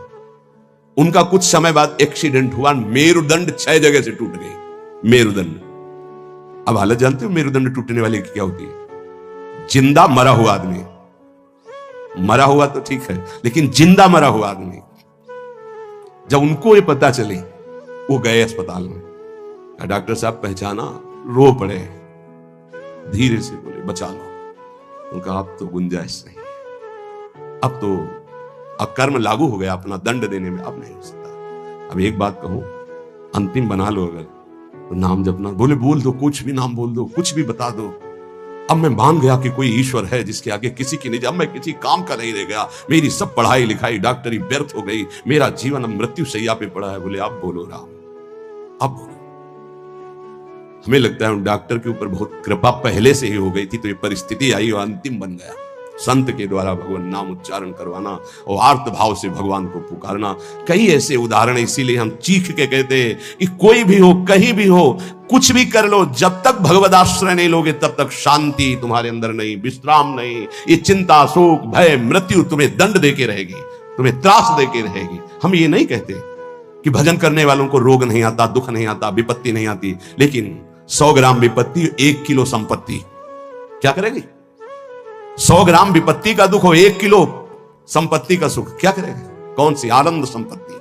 उनका कुछ समय बाद एक्सीडेंट हुआ, मेरुदंड 6 जगह से टूट गई। मेरुदंड, अब हालत जानते हो मेरुदंड टूटने वाले की क्या होती है? जिंदा मरा हुआ आदमी, मरा हुआ तो ठीक है, लेकिन जिंदा मरा हुआ आदमी, जब उनको ये पता चली, वो गए अस्पताल में। डॉक्टर साहब पहचाना, रो पड़े, धीरे से बोले बचा लो। उनका अब तो गुंजाइश नहीं, अब तो अकर्म लागू हो गया, अपना दंड देने में अब नहीं हो सकता। अब एक बात कहूं, अंतिम बना लो अगर, तो नाम जपना। बोले बोल दो, कुछ भी नाम बोल दो, कुछ भी बता दो। अब मैं मान गया कि कोई ईश्वर है जिसके आगे किसी की नहीं, अब मैं किसी काम का नहीं रह गया। मेरी सब पढ़ाई लिखाई डॉक्टरी व्यर्थ हो गई, मेरा जीवन अब मृत्यु शैया पे पड़ा है। बोले अब बोलो राम, अब बोलो। हमें लगता है डॉक्टर के ऊपर बहुत कृपा पहले से ही हो गई थी, तो ये परिस्थिति आई और अंतिम बन गया। संत के द्वारा भगवान नाम उच्चारण करवाना और आर्त भाव से भगवान को पुकारना, कई ऐसे उदाहरण। इसीलिए हम चीख के कहते हैं कि कोई भी हो, कहीं भी हो, कुछ भी कर लो, जब तक भगवद आश्रय नहीं लोगे तब तक शांति तुम्हारे अंदर नहीं, विश्राम नहीं। ये चिंता, शोक, भय, मृत्यु तुम्हें दंड देके रहेगी, तुम्हें त्रास देके रहेगी। हम ये नहीं कहते कि भजन करने वालों को रोग नहीं आता, दुख नहीं आता, विपत्ति नहीं आती, लेकिन 100 ग्राम विपत्ति 1 किलो संपत्ति क्या करेगी? 100 ग्राम विपत्ति का दुख हो, 1 किलो संपत्ति का सुख क्या करेगा? कौन सी आनंद संपत्ति?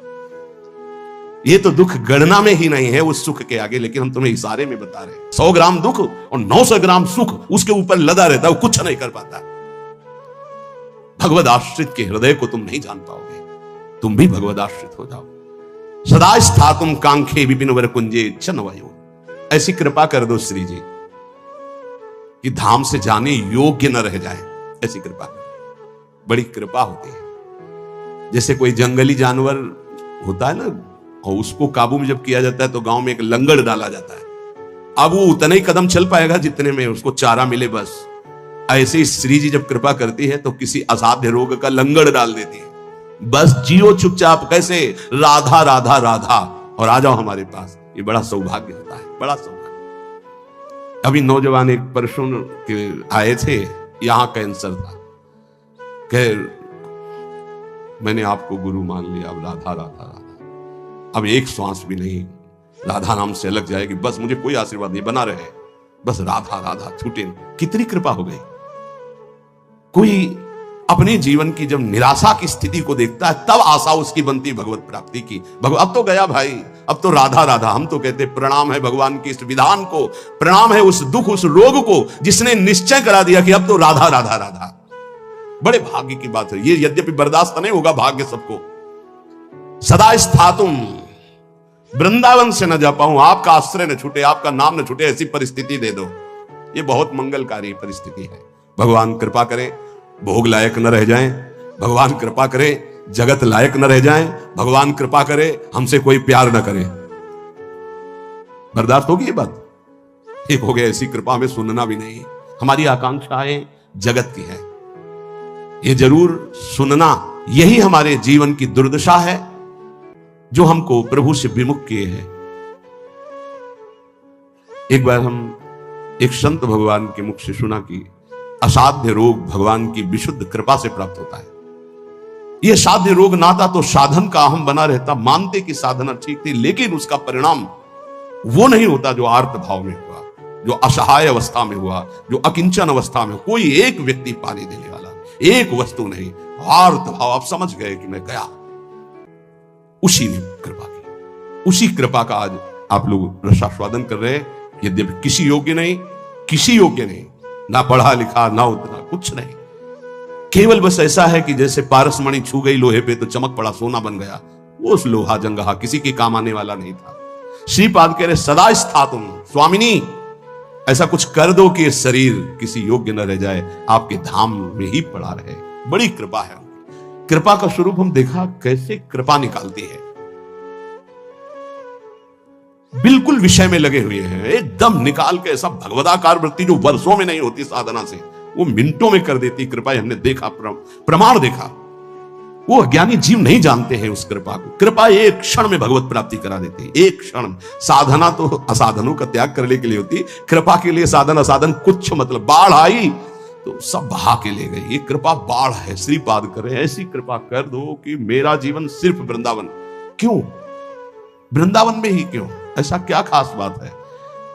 ये तो दुख गणना में ही नहीं है उस सुख के आगे, लेकिन हम तुम्हें इशारे में बता रहे हैं। 100 ग्राम दुख और 900 ग्राम सुख उसके ऊपर लदा रहता है, वो कुछ नहीं कर पाता। भगवद आश्रित के हृदय को तुम नहीं जान पाओगे। तुम भी भगवद आश्रित हो जाओ। सदा स्थातुम कांखे विपिन वर कुंजे चनवायो। ऐसी कृपा कर दो श्री जी कि धाम से जाने योग्य न रह जाए, ऐसी कृपा कर। बड़ी कृपा होती है। जैसे कोई जंगली जानवर होता है ना, और उसको काबू में जब किया जाता है तो गांव में एक लंगड़ डाला जाता है। अब वो उतने ही कदम चल पाएगा जितने में उसको चारा मिले, बस। ऐसे ही श्री जी जब कृपा करती है तो किसी असाध्य रोग का लंगड़ डाल देती है। बस जियो चुपचाप, कैसे? राधा राधा राधा, और आ जाओ हमारे पास। ये बड़ा सौभाग्य होता है, बड़ा सौभाग्य। अभी नौजवान एक परसों के आए थे, यहां कैंसर था, कह मैंने आपको गुरु मान लिया, अब राधा राधा राधा, अब एक श्वास भी नहीं राधा नाम से अलग जाएगी, बस मुझे कोई आशीर्वाद नहीं, बना रहे बस राधा राधा, छूटे। कितनी कृपा हो गई। कोई अपने जीवन की जब निराशा की स्थिति को देखता है तब आशा उसकी बनती भगवत प्राप्ति की। अब तो गया भाई, अब तो राधा राधा। हम तो कहते प्रणाम है भगवान की इस विधान को, प्रणाम है उस दुख उस रोग को जिसने निश्चय करा दिया कि अब तो राधा राधा राधा। बड़े भाग्य की बात है ये, यद्यपि बर्दाश्त नहीं होगा भाग्य सबको। सदा स्थातुम, वृंदावन से न जा पाऊं, आपका आश्रय न छूटे, आपका नाम न छूटे, ऐसी परिस्थिति दे दो। ये बहुत मंगलकारी परिस्थिति है। भगवान कृपा करें भोग लायक न रह जाएं, भगवान कृपा करे जगत लायक न रह जाएं, भगवान कृपा करे हमसे कोई प्यार न करे। बर्दाश्त होगी ये बात? ठीक हो गया, ऐसी कृपा हमें सुनना भी नहीं। हमारी आकांक्षाएं जगत की है, ये जरूर सुनना। यही हमारे जीवन की दुर्दशा है जो हमको प्रभु से विमुख किए हैं। एक बार हम एक संत भगवान के मुख से सुना कि असाध्य रोग भगवान की विशुद्ध कृपा से प्राप्त होता है। यह साध्य रोग नाता तो साधन का अहम बना रहता, मानते कि साधना ठीक थी, लेकिन उसका परिणाम वो नहीं होता जो आर्त भाव में हुआ, जो असहाय अवस्था में हुआ, जो अकिंचन अवस्था में। कोई एक व्यक्ति पानी देने वाला, एक वस्तु नहीं, आर्त भाव। आप समझ गए कि मैं गया, उसी ने कृपा की, उसी कृपा का आज आप लोग रसास्वादन कर रहे हैं। यद्यपि किसी योग्य नहीं, ना पढ़ा लिखा ना उतना कुछ नहीं, केवल बस ऐसा है कि जैसे पारसमणि छू गई लोहे पे तो चमक पड़ा, सोना बन गया। वो उस लोहा जंगहा किसी के काम आने वाला नहीं था। श्रीपाद कह रहे सदा स्थातुम, स्वामिनी ऐसा कुछ कर दो कि शरीर किसी योग्य न रह जाए, आपके धाम में ही पड़ा रहे। बड़ी कृपा है। कृपा का स्वरूप हम देखा कैसे कृपा निकालती है। बिल्कुल विषय में लगे हुए हैं, एकदम निकाल के ऐसा भगवदाकार वृत्ति जो वर्षों में नहीं होती साधना से, वो मिनटों में कर देती कृपा। हमने देखा, प्रमाण देखा। वो अज्ञानी जीव नहीं जानते हैं उस कृपा को। कृपा एक क्षण में भगवत प्राप्ति करा देती है, एक क्षण। साधना तो असाधनों का त्याग करने के लिए होती, कृपा के लिए साधन असाधन कुछ मतलब। बाढ़ आई तो सब बहा के ले गई, ये कृपा बाढ़ है। श्रीपाद करे ऐसी कृपा कर दो कि मेरा जीवन सिर्फ वृंदावन। क्यों वृंदावन में ही? क्यों? ऐसा क्या खास बात है?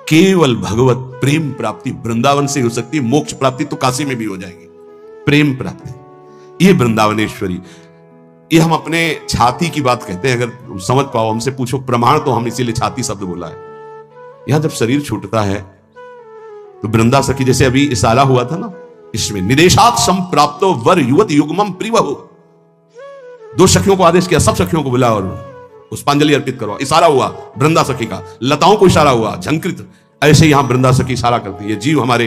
केवल भगवत प्रेम प्राप्ति वृंदावन से हो सकती है। मोक्ष प्राप्ति तो काशी में भी हो जाएगी, प्रेम प्राप्ति ये वृंदावनेश्वरी। ये हम अपने छाती की बात कहते हैं, अगर तुम समझ पाओ। हमसे पूछो प्रमाण, तो हम इसीलिए छाती शब्द बोला है। यहां जब शरीर छूटता है तो वृंदा सखी, जैसे अभी इशारा हुआ था ना, इसमें निदेशात संप्राप्तो वर युवत युग्मम प्रिवहु। दो सखियों को आदेश किया, सब सखियों को बुला और पुष्पांजलि अर्पित करो। इशारा हुआ वृंदा सखी का, लताओं को इशारा हुआ, झंकृत। ऐसे यहां वृंदा सखी इशारा करती है। जीव हमारे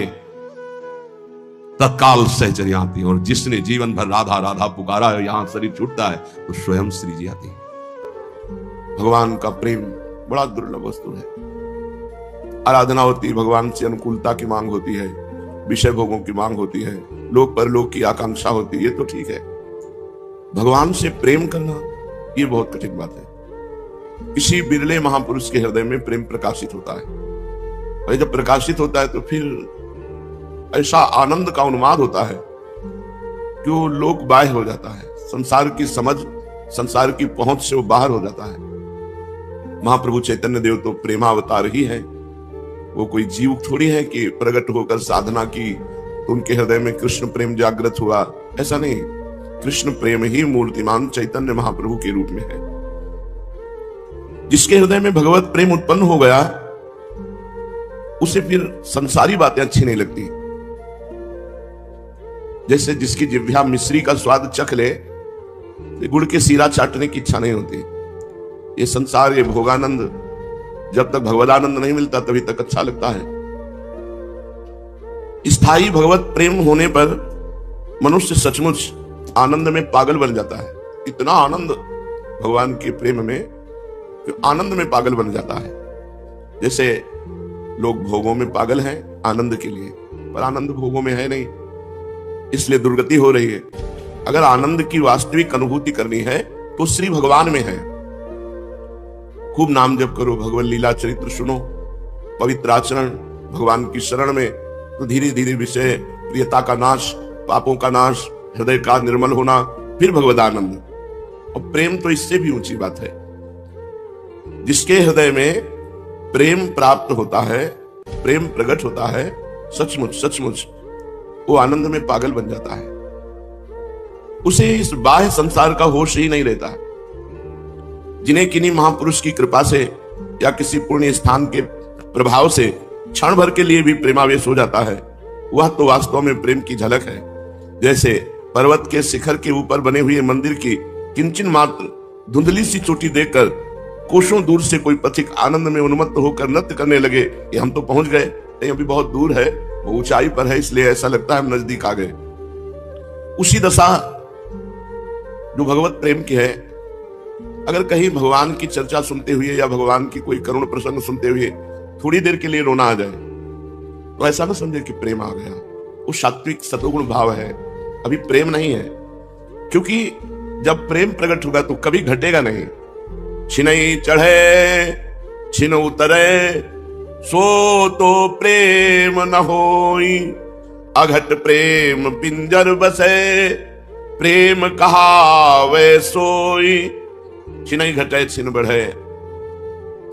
तत्काल सहचर्या आती है, और जिसने जीवन भर राधा राधा पुकारा है, यहां शरीर छूटता है तो स्वयं श्री जी आती है। भगवान का प्रेम बड़ा दुर्लभ वस्तु है। आराधना होती, भगवान से अनुकूलता की मांग होती है, विषय भोगों की मांग होती है, लोक परलोक की आकांक्षा होती है, ये तो ठीक है। भगवान से प्रेम करना ये बहुत कठिन बात है। किसी बिरले महापुरुष के हृदय में प्रेम प्रकाशित होता है, और जब प्रकाशित होता है तो फिर ऐसा आनंद का उन्माद होता है कि वो लोक बाह्य हो जाता है। संसार की समझ, संसार की पहुंच से वो बाहर हो जाता है। महाप्रभु चैतन्य देव तो प्रेमावतार ही है। वो कोई जीव थोड़ी है कि प्रकट होकर साधना की तो उनके हृदय में कृष्ण प्रेम जागृत हुआ, ऐसा नहीं। कृष्ण प्रेम ही मूर्तिमान चैतन्य महाप्रभु के रूप में है। जिसके हृदय में भगवत प्रेम उत्पन्न हो गया, उसे फिर संसारी बातें अच्छी नहीं लगती। जैसे जिसकी जिह्वा मिश्री का स्वाद चख ले, गुड़ के सीरा चाटने की इच्छा नहीं होती। ये संसार, ये भोगानंद, जब तक भगवदानंद नहीं मिलता तभी तक अच्छा लगता है। स्थायी भगवत प्रेम होने पर मनुष्य सचमुच आनंद में पागल बन जाता है। इतना आनंद भगवान के प्रेम में, आनंद में पागल बन जाता है। जैसे लोग भोगों में पागल हैं आनंद के लिए, पर आनंद भोगों में है नहीं, इसलिए दुर्गति हो रही है। अगर आनंद की वास्तविक अनुभूति करनी है तो श्री भगवान में है। खूब नाम जप करो, भगवत लीला चरित्र सुनो, पवित्र आचरण, भगवान की शरण में, तो धीरे धीरे विषय प्रियता का नाश, पापों का नाश, हृदय का निर्मल होना, फिर भगवदानंद। और प्रेम तो इससे भी ऊंची बात है। जिसके हृदय में प्रेम प्राप्त होता है, प्रेम प्रकट होता है, सचमुच सचमुच वो आनंद में पागल बन जाता है। उसे इस बाह्य संसार का होश ही नहीं रहता। जिन्हें किन्हीं महापुरुष की कृपा से या किसी पुण्य स्थान के प्रभाव से क्षण भर के लिए भी प्रेमावेश हो जाता है, वह तो वास्तव में प्रेम की झलक है। जैसे पर्वत के शिखर के ऊपर बने हुए मंदिर की किंचन मात्र धुंधली सी चोटी देखकर कोसों दूर से कोई पथिक आनंद में उन्मत्त होकर नृत्य करने लगे कि हम तो पहुंच गए, नहीं अभी बहुत दूर है, वो ऊंचाई पर है, इसलिए ऐसा लगता है हम नजदीक आ गए। उसी दशा जो भगवत प्रेम की है, अगर कहीं भगवान की चर्चा सुनते हुए या भगवान की कोई करुण प्रसंग सुनते हुए थोड़ी देर के लिए रोना आ जाए, तो ऐसा ना समझे कि प्रेम आ गया। वो सात्विक सतोगुण भाव है, अभी प्रेम नहीं है। क्योंकि जब प्रेम प्रकट होगा तो कभी घटेगा नहीं। छिनई चढ़े छिन उतरे, सो तो प्रेम न होई, अघट प्रेम पिंजर बसे, प्रेम कहावे सोई। छिनई घटे छिन बढ़े,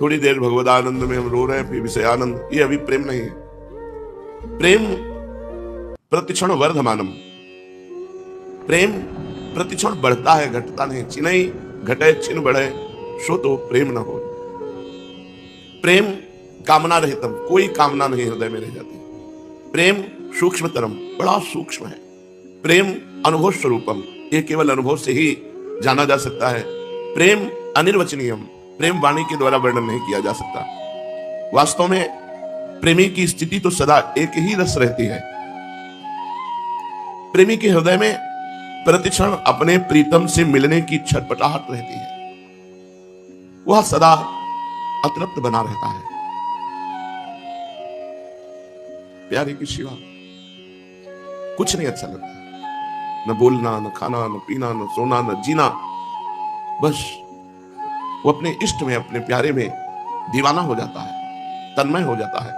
थोड़ी देर भगवदानंद में हम रो रहे हैं, फिर विषय आनंद, ये अभी प्रेम नहीं है। प्रेम प्रतिक्षण वर्धमानम, प्रेम प्रतिक्षण बढ़ता है, घटता नहीं। छिनई घटे छिन बढ़े, सो तो प्रेम न हो। प्रेम कामना रहितम, कोई कामना नहीं हृदय में रह जाती। प्रेम सूक्ष्मतरम, बड़ा सूक्ष्म है। प्रेम अनुभव स्वरूपम, ये केवल अनुभव से ही जाना जा सकता है। प्रेम अनिर्वचनीयम, प्रेम वाणी के द्वारा वर्णन नहीं किया जा सकता। वास्तव में प्रेमी की स्थिति तो सदा एक ही रस रहती है। प्रेमी के हृदय में प्रतिक्षण अपने प्रीतम से मिलने की छटपटाहट रहती है। वह सदा अतृप्त बना रहता है। प्यारे के सिवा कुछ नहीं अच्छा लगता, न बोलना, न खाना, न पीना, न सोना, न जीना। बस वो अपने इष्ट में, अपने प्यारे में दीवाना हो जाता है, तन्मय हो जाता है।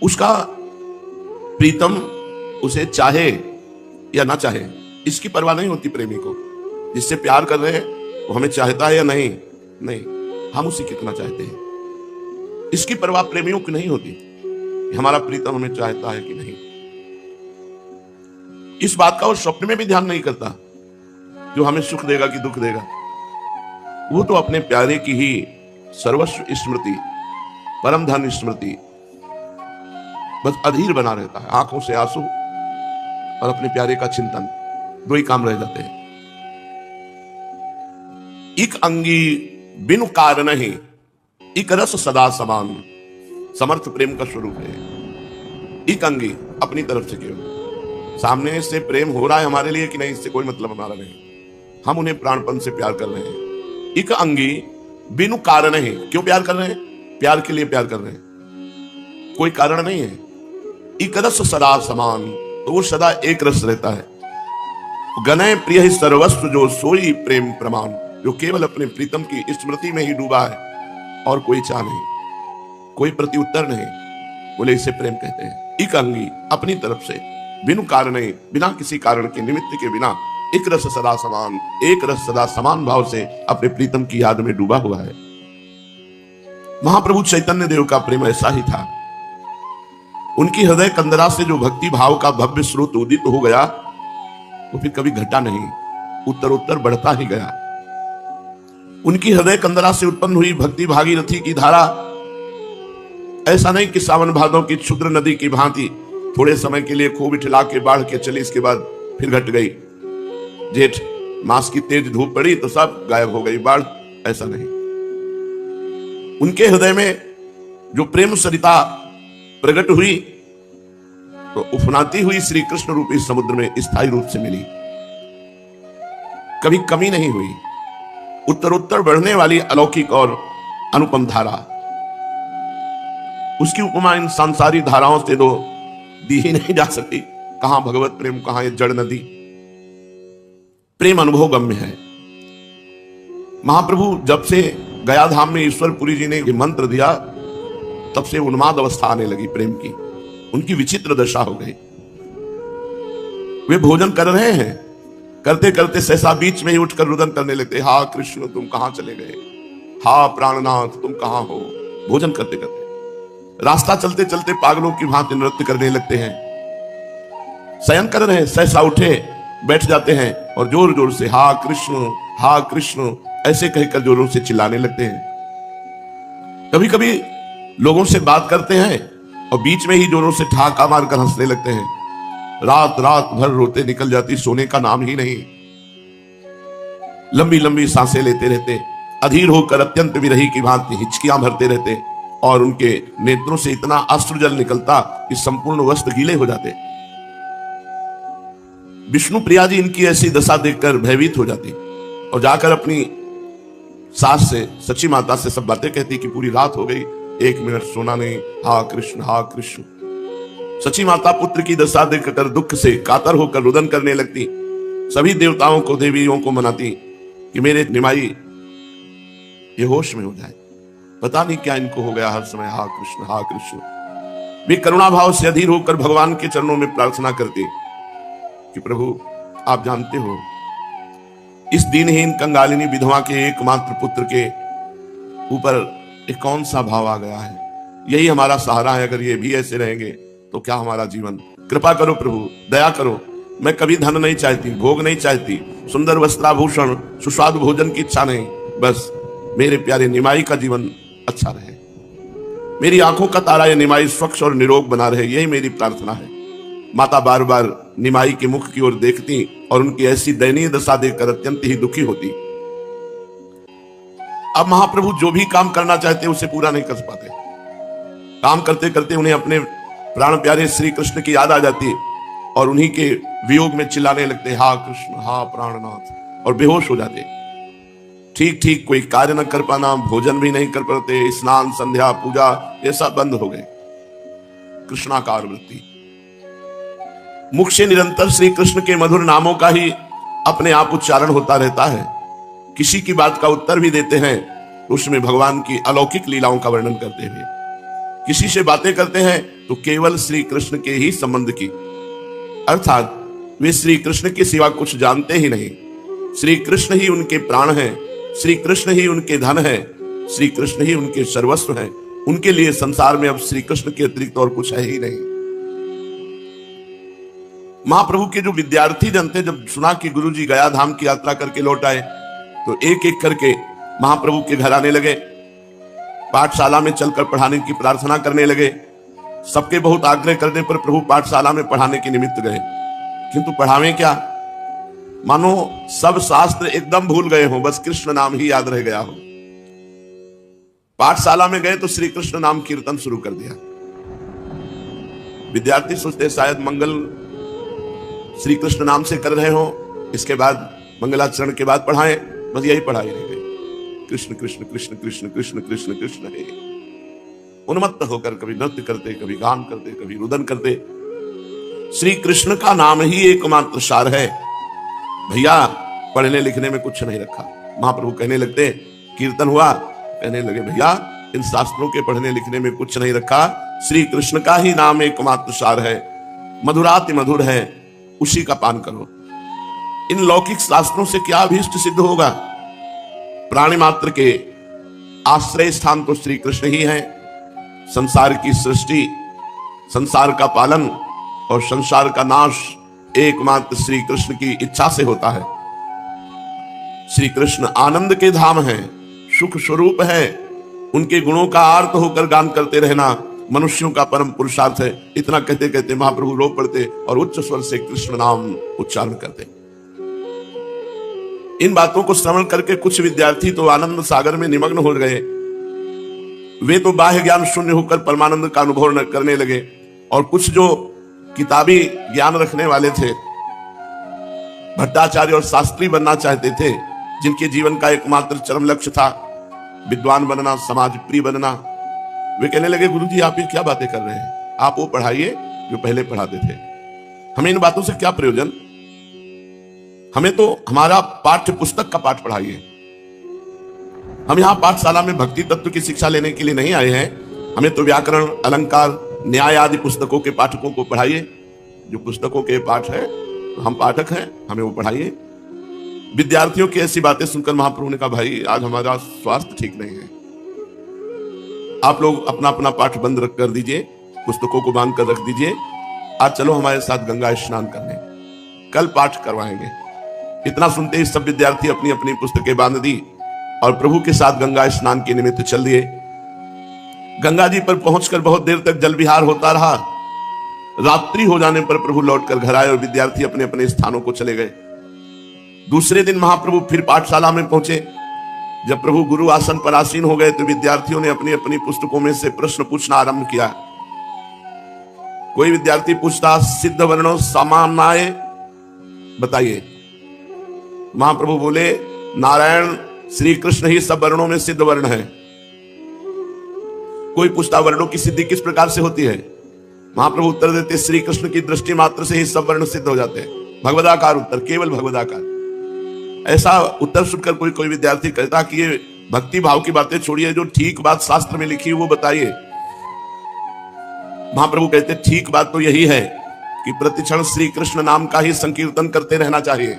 उसका प्रीतम उसे चाहे या ना चाहे, इसकी परवाह नहीं होती प्रेमी को। जिससे प्यार कर रहे हैं वो हमें चाहता है या नहीं, नहीं, हम उसे कितना चाहते हैं, इसकी परवाह प्रेमियों की नहीं होती। हमारा प्रीतम हमें चाहता है कि नहीं, इस बात का वो स्वप्न में भी ध्यान नहीं करता जो हमें सुख देगा कि दुख देगा। वो तो अपने प्यारे की ही सर्वस्व स्मृति, परम धन स्मृति बस अधीर बना रहता है। आंखों से आंसू और अपने प्यारे का चिंतन, दो ही काम रह जाते हैं। एक अंगी बिनु कारण ही, एक रस सदा समान, समर्थ प्रेम का स्वरूप है। एक अंगी अपनी तरफ से केवल, सामने से प्रेम हो रहा है हमारे लिए कि नहीं, इससे कोई मतलब हमारा नहीं, हम उन्हें प्राणपन से प्यार कर रहे हैं। एक अंगी बिनु कारण ही, क्यों प्यार कर रहे हैं? प्यार के लिए प्यार कर रहे हैं, कोई कारण नहीं है। एक रस सदा समान, तो वो सदा एक रस रहता है। गनय प्रिय ही सर्वस्व जो सोई प्रेम प्रमाण, जो केवल अपने प्रीतम की स्मृति में ही डूबा है और कोई चाह नहीं, कोई प्रत्युत्तर नहीं, बोले इसे प्रेम कहते हैं। एक अंगी अपनी तरफ से बिनु कारण, बिना किसी कारण के निमित्त के बिना, एक रस सदा समान, एक रस सदा समान भाव से अपने प्रीतम की याद में डूबा हुआ है। महाप्रभु चैतन्य देव का प्रेम ऐसा ही था। उनकी हृदय कंदरा से जो भक्ति भाव का भव्य स्रोत उदित हो गया, वो फिर कभी घटा नहीं, उत्तरोत्तर बढ़ता ही गया। उनकी हृदय कंदरा से उत्पन्न हुई भक्ति भागीरथी की धारा ऐसा नहीं कि सावन भादों की क्षुद्र नदी की भांति थोड़े समय के लिए खूब इठला के बाढ़ के चली, इसके बाद फिर घट गई। जेठ मास की तेज धूप पड़ी तो सब गायब हो गई बाढ़, ऐसा नहीं। उनके हृदय में जो प्रेम सरिता प्रकट हुई तो उफनाती हुई श्री कृष्ण रूपी समुद्र में स्थायी रूप से मिली, कभी कमी नहीं हुई। उत्तरोत्तर बढ़ने वाली अलौकिक और अनुपम धारा, उसकी उपमा इन सांसारिक धाराओं से तो दी ही नहीं जा सकती। कहां भगवत प्रेम, कहां ये जड़ नदी। प्रेम अनुभव गम्य है। महाप्रभु जब से गया धाम में ईश्वरपुरी जी ने मंत्र दिया, तब से उन्माद अवस्था आने लगी प्रेम की, उनकी विचित्र दशा हो गई। वे भोजन कर रहे हैं, करते करते सहसा बीच में ही उठकर रुदन करने लगते, हा कृष्ण तुम कहां चले गए, हा प्राणनाथ तुम कहां हो। भोजन करते करते रास्ता चलते चलते पागलों की भांति नृत्य करने लगते हैं। शयन कर रहे हैं, सहसा उठे, बैठ जाते हैं और जोर जोर से हा कृष्ण ऐसे कहकर जोरों से चिल्लाने लगते हैं। कभी कभी लोगों से बात करते हैं और बीच में ही जोरों से ठहाका मारकर हंसने लगते हैं। रात रात भर रोते निकल जाती, सोने का नाम ही नहीं। लंबी लंबी सांसें लेते रहते, अधीर होकर अत्यंत विरही की भांति हिचकियां भरते रहते और उनके नेत्रों से इतना अश्रुजल निकलता कि संपूर्ण वस्त्र गीले हो जाते। विष्णु प्रिया जी इनकी ऐसी दशा देखकर भयभीत हो जाती और जाकर अपनी सास से, सची माता से सब बातें कहती कि पूरी रात हो गई, 1 मिनट सोना नहीं, हा कृष्ण। सची माता पुत्र की दशा देखकर दुख से कातर होकर रुदन करने लगती। सभी देवताओं को, देवियों को मनाती कि मेरे निमाई ये होश में हो जाए, पता नहीं क्या इनको हो गया, हर समय हा कृष्ण। वे करुणा भाव से अधीर होकर भगवान के चरणों में प्रार्थना करती कि प्रभु आप जानते हो इस दीनहीन कंगालिनी विधवा के एकमात्र पुत्र के ऊपर एक कौन सा भाव आ गया है, यही हमारा सहारा है। अगर ये भी ऐसे रहेंगे तो क्या हमारा जीवन, कृपा करो प्रभु, दया करो। मैं कभी धन नहीं चाहती, भोग नहीं चाहती, सुंदर वस्त्राभूषण, सुस्वादु भोजन की इच्छा नहीं, बस मेरे प्यारे निमाई का जीवन अच्छा रहे, मेरी आंखों का तारा ये निमाई स्वच्छ और निरोग बना रहे, यही मेरी प्रार्थना है। माता बार बार निमाई के मुख की ओर देखती और उनकी ऐसी दयनीय दशा देखकर अत्यंत ही दुखी होती। अब महाप्रभु जो भी काम करना चाहते उसे पूरा नहीं कर पाते। काम करते करते उन्हें अपने प्राण प्यारे श्री कृष्ण की याद आ जाती और उन्हीं के वियोग में चिल्लाने लगते, हा कृष्ण, हा प्राणनाथ, और बेहोश हो जाते। ठीक ठीक कोई कार्य न कर पाना, भोजन भी नहीं कर पाते, स्नान संध्या पूजा ये सब बंद हो गए। कृष्णाकार वृत्ति, मुख से निरंतर श्री कृष्ण के मधुर नामों का ही अपने आप उच्चारण होता रहता है। किसी की बात का उत्तर भी देते हैं तो उसमें भगवान की अलौकिक लीलाओं का वर्णन करते हुए, किसी से बातें करते हैं तो केवल श्री कृष्ण के ही संबंध की, अर्थात वे श्री कृष्ण के सिवा कुछ जानते ही नहीं। श्री कृष्ण ही उनके प्राण हैं, श्री कृष्ण ही उनके धन है, श्री कृष्ण ही उनके सर्वस्व हैं। उनके लिए संसार में अब श्री कृष्ण के अतिरिक्त और कुछ है ही नहीं। महाप्रभु के जो विद्यार्थी जन थे, जब सुना कि गुरुजी गया धाम की यात्रा करके लौट आए तो एक एक करके महाप्रभु के घर आने लगे, पाठशाला में चलकर पढ़ाने की प्रार्थना करने लगे। सबके बहुत आग्रह करने पर प्रभु पाठशाला में पढ़ाने के निमित्त गए, किंतु पढ़ावें क्या, मानो सब शास्त्र एकदम भूल गए हो, बस कृष्ण नाम ही याद रह गया हो। पाठशाला में गए तो श्री कृष्ण नाम कीर्तन शुरू कर दिया। विद्यार्थी सोचते शायद मंगल श्री कृष्ण नाम से कर रहे हो, इसके बाद मंगलाचरण के बाद पढ़ाएं, बस यही पढ़ाई रह गई। कृष्ण कृष्ण कृष्ण कृष्ण कृष्ण कृष्ण कृष्ण है। उन्मत्त होकर कभी नृत्य करते, कभी गान करते, कभी रुदन करते। श्री कृष्ण का नाम ही एकमात्र सार है भैया, पढ़ने लिखने में कुछ नहीं रखा। महाप्रभु कहने लगते, कीर्तन हुआ, कहने लगे भैया इन शास्त्रों के पढ़ने लिखने में कुछ नहीं रखा, श्री कृष्ण का ही नाम एकमात्र सार है, मधुराति मधुर है, उसी का पान करो। इन लौकिक शास्त्रों से क्या अभीष्ट सिद्ध होगा? प्राणी मात्र के आश्रय स्थान तो श्री कृष्ण ही हैं। संसार की सृष्टि, संसार का पालन और संसार का नाश एकमात्र श्री कृष्ण की इच्छा से होता है। श्री कृष्ण आनंद के धाम हैं, सुख स्वरूप है। उनके गुणों का आर्त होकर गान करते रहना मनुष्यों का परम पुरुषार्थ है। इतना कहते कहते महाप्रभु रो पड़ते और उच्च स्वर से कृष्ण नाम उच्चारण करते। इन बातों को श्रवण करके कुछ विद्यार्थी तो आनंद सागर में निमग्न हो गए। वे तो बाह्य ज्ञान शून्य होकर परमानंद का अनुभव करने लगे, और कुछ जो किताबी ज्ञान रखने वाले थे, भट्टाचार्य और शास्त्री बनना चाहते थे, जिनके जीवन का एकमात्र चरम लक्ष्य था विद्वान बनना, समाज प्रिय बनना, वे कहने लगे गुरुजी आप ये क्या बातें कर रहे हैं, आप वो पढ़ाइए जो पहले पढ़ाते थे, हमें इन बातों से क्या प्रयोजन, हमें तो हमारा पाठ्य पुस्तक का पाठ पढ़ाइए। हम यहाँ पाठशाला में भक्ति तत्व की शिक्षा लेने के लिए नहीं आए हैं, हमें तो व्याकरण, अलंकार, न्याय आदि पुस्तकों के पाठकों को पढ़ाइए। जो पुस्तकों के पाठ है हम पाठक हैं, हमें वो पढ़ाइए। विद्यार्थियों की ऐसी बातें सुनकर महाप्रभु ने कहा, भाई आज हमारा स्वास्थ्य ठीक नहीं है, आप लोग अपना अपना पाठ बंद रख कर दीजिए, पुस्तकों को बांध कर रख दीजिए, आज चलो हमारे साथ गंगा स्नान करने, कल पाठ करवाएंगे। इतना सुनते ही सब विद्यार्थी अपनी अपनी पुस्तकें बांध दी और प्रभु के साथ गंगा स्नान के निमित्त चल दिए। गंगा जी पर पहुंचकर बहुत देर तक जल विहार होता रहा। रात्रि हो जाने पर प्रभु लौटकर घर आए और विद्यार्थी अपने अपने स्थानों को चले गए। दूसरे दिन महाप्रभु फिर पाठशाला में पहुंचे। जब प्रभु गुरु आसन पर आसीन हो गए तो विद्यार्थियों ने अपनी अपनी पुस्तकों में से प्रश्न पूछना आरंभ किया। कोई विद्यार्थी पूछता, सिद्ध वर्णों सामान्य बताइए। महाप्रभु बोले, नारायण श्री कृष्ण ही सब वर्णों में सिद्ध वर्ण है। कोई पूछता, वर्णों की सिद्धि किस प्रकार से होती है? महाप्रभु उत्तर देते, श्री कृष्ण की दृष्टि मात्र से ही सब वर्ण सिद्ध हो जाते हैं। भगवदाकार उत्तर, केवल भगवदाकार। ऐसा उत्तर सुनकर कोई कोई विद्यार्थी कहता कि ये भक्ति भाव की बातें छोड़िए, जो ठीक बात शास्त्र में लिखी है वो बताइए। महाप्रभु कहते, ठीक बात तो यही है कि प्रतिक्षण श्री कृष्ण नाम का ही संकीर्तन करते रहना चाहिए।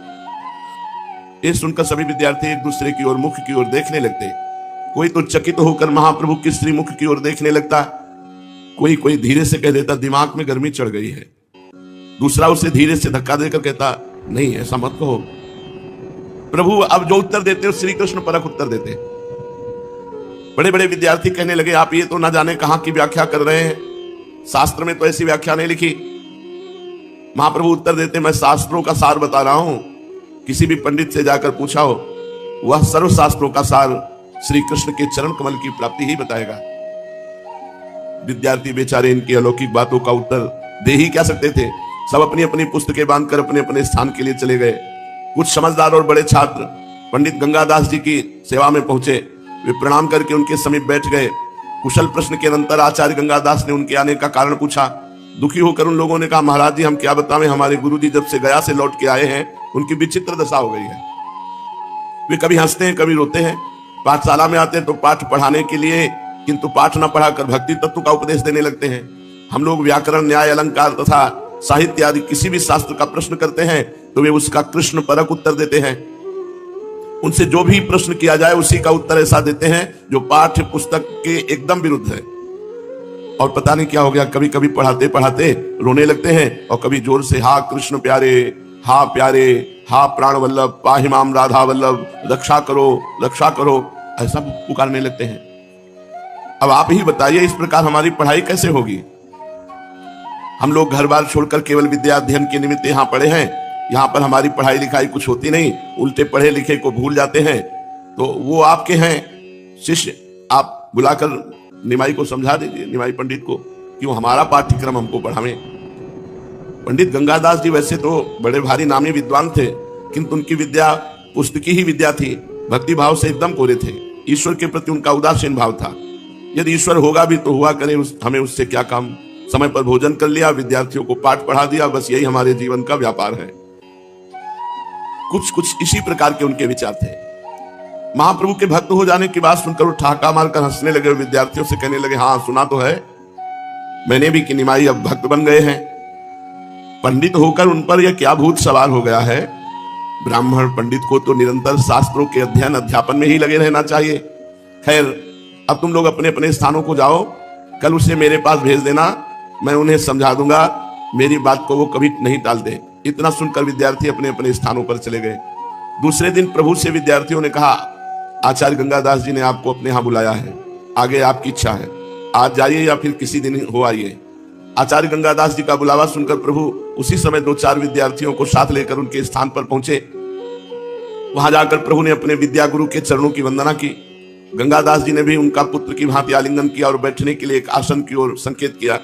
ये सुनकर सभी विद्यार्थी एक दूसरे की ओर, मुख की ओर देखने लगते। कोई तो चकित होकर महाप्रभु के श्रीमुख की ओर देखने लगता, कोई कोई धीरे से कह देता, दिमाग में गर्मी चढ़ गई है। दूसरा उसे धीरे से धक्का देकर कहता, नहीं ऐसा मत कहो। प्रभु अब जो उत्तर देते हो श्री कृष्ण परक उत्तर देते। बड़े बड़े विद्यार्थी कहने लगे, आप ये तो ना जाने कहां की व्याख्या कर रहे हैं, शास्त्र में तो ऐसी व्याख्या नहीं लिखी। महाप्रभु उत्तर देते, मैं शास्त्रों का सार बता रहा हूं, किसी भी पंडित से जाकर पूछा हो, वह सर्व शास्त्रों का सार श्री कृष्ण के चरण कमल की प्राप्ति ही बताएगा। विद्यार्थी बेचारे इनकी अलौकिक बातों का उत्तर दे ही क्या सकते थे। सब अपनी अपनी पुस्तकें बांधकर अपने अपने स्थान के लिए चले गए। कुछ समझदार और बड़े छात्र पंडित गंगादास जी की सेवा में पहुंचे। वे प्रणाम करके उनके समीप बैठ गए। कुशल प्रश्न के अंतर आचार्य गंगादास ने उनके आने का कारण पूछा। दुखी होकर उन लोगों ने कहा, महाराज जी हम क्या बताएं, हमारे गुरुजी जब से गया से लौट के आए हैं उनकी विचित्र दशा हो गई है। वे कभी हंसते हैं कभी रोते हैं। पाठशाला में आते हैं तो पाठ पढ़ाने के लिए, किंतु पाठ न पढ़ाकर भक्ति तत्व का उपदेश देने लगते हैं। हम लोग व्याकरण, न्याय, अलंकार तथा साहित्य आदि किसी भी शास्त्र का प्रश्न करते हैं तो वे उसका कृष्ण परक उत्तर देते हैं। उनसे जो भी प्रश्न किया जाए उसी का उत्तर ऐसा देते हैं जो पाठ्य पुस्तक के एकदम विरुद्ध है। और पता नहीं क्या हो गया, कभी कभी पढ़ाते पढ़ाते रोने लगते हैं और कभी जोर से, हा कृष्ण प्यारे, हा प्यारे, हा प्राण वल्लभ, पाहि माम राधा वल्लभ, रक्षा करो, ऐसा पुकारने लगते हैं। अब आप ही बताइए, इस प्रकार हमारी पढ़ाई कैसे होगी? हम लोग घर बार छोड़कर केवल विद्या अध्ययन के निमित्त यहाँ पढ़े हैं। यहाँ पर हमारी पढ़ाई लिखाई कुछ होती नहीं, उल्टे पढ़े लिखे को भूल जाते हैं। तो वो आपके हैं शिष्य, आप बुलाकर निमाई को समझा दीजिए, निमाई पंडित को, कि वो हमारा पाठ्यक्रम हमको पढ़ावें। पंडित गंगादास जी वैसे तो बड़े भारी नामी विद्वान थे, किंतु उनकी विद्या पुस्तकी ही विद्या थी। भक्ति भाव से एकदम कोरे थे। ईश्वर के प्रति उनका उदासीन भाव था। यदि ईश्वर होगा भी तो हुआ करे, हमें उससे क्या काम। समय पर भोजन कर लिया, विद्यार्थियों को पाठ पढ़ा दिया, बस यही हमारे जीवन का व्यापार है। कुछ इसी प्रकार के उनके विचार थे। महाप्रभु के भक्त हो जाने की बात सुनकर वो ठहाका मारकर हंसने लगे। विद्यार्थियों से कहने लगे, हाँ सुना तो है मैंने भी कि निमाई अब भक्त बन गए हैं। पंडित होकर उन पर यह क्या भूत सवार हो गया है? ब्राह्मण पंडित को तो निरंतर शास्त्रों के अध्ययन अध्यापन में ही लगे रहना चाहिए। खैर, अब तुम लोग अपने अपने स्थानों को जाओ, कल उसे मेरे पास भेज देना, मैं उन्हें समझा दूंगा, मेरी बात को वो कभी नहीं टालते। इतना सुनकर विद्यार्थी अपने अपने स्थानों पर चले गए। दूसरे दिन प्रभु से विद्यार्थियों ने कहा, आचार्य गंगादास जी ने आपको अपने यहाँ बुलाया है, आगे आपकी इच्छा है, आज जाइए या फिर किसी दिन हो आइए। आचार्य गंगादास जी का बुलावा सुनकर प्रभु उसी समय 2-4 विद्यार्थियों को साथ लेकर उनके स्थान पर पहुंचे। वहां जाकर प्रभु ने अपने विद्या गुरु के चरणों की वंदना की। गंगादास जी ने भी उनका पुत्र की भांति आलिंगन किया और बैठने के लिए एक आसन की ओर संकेत किया।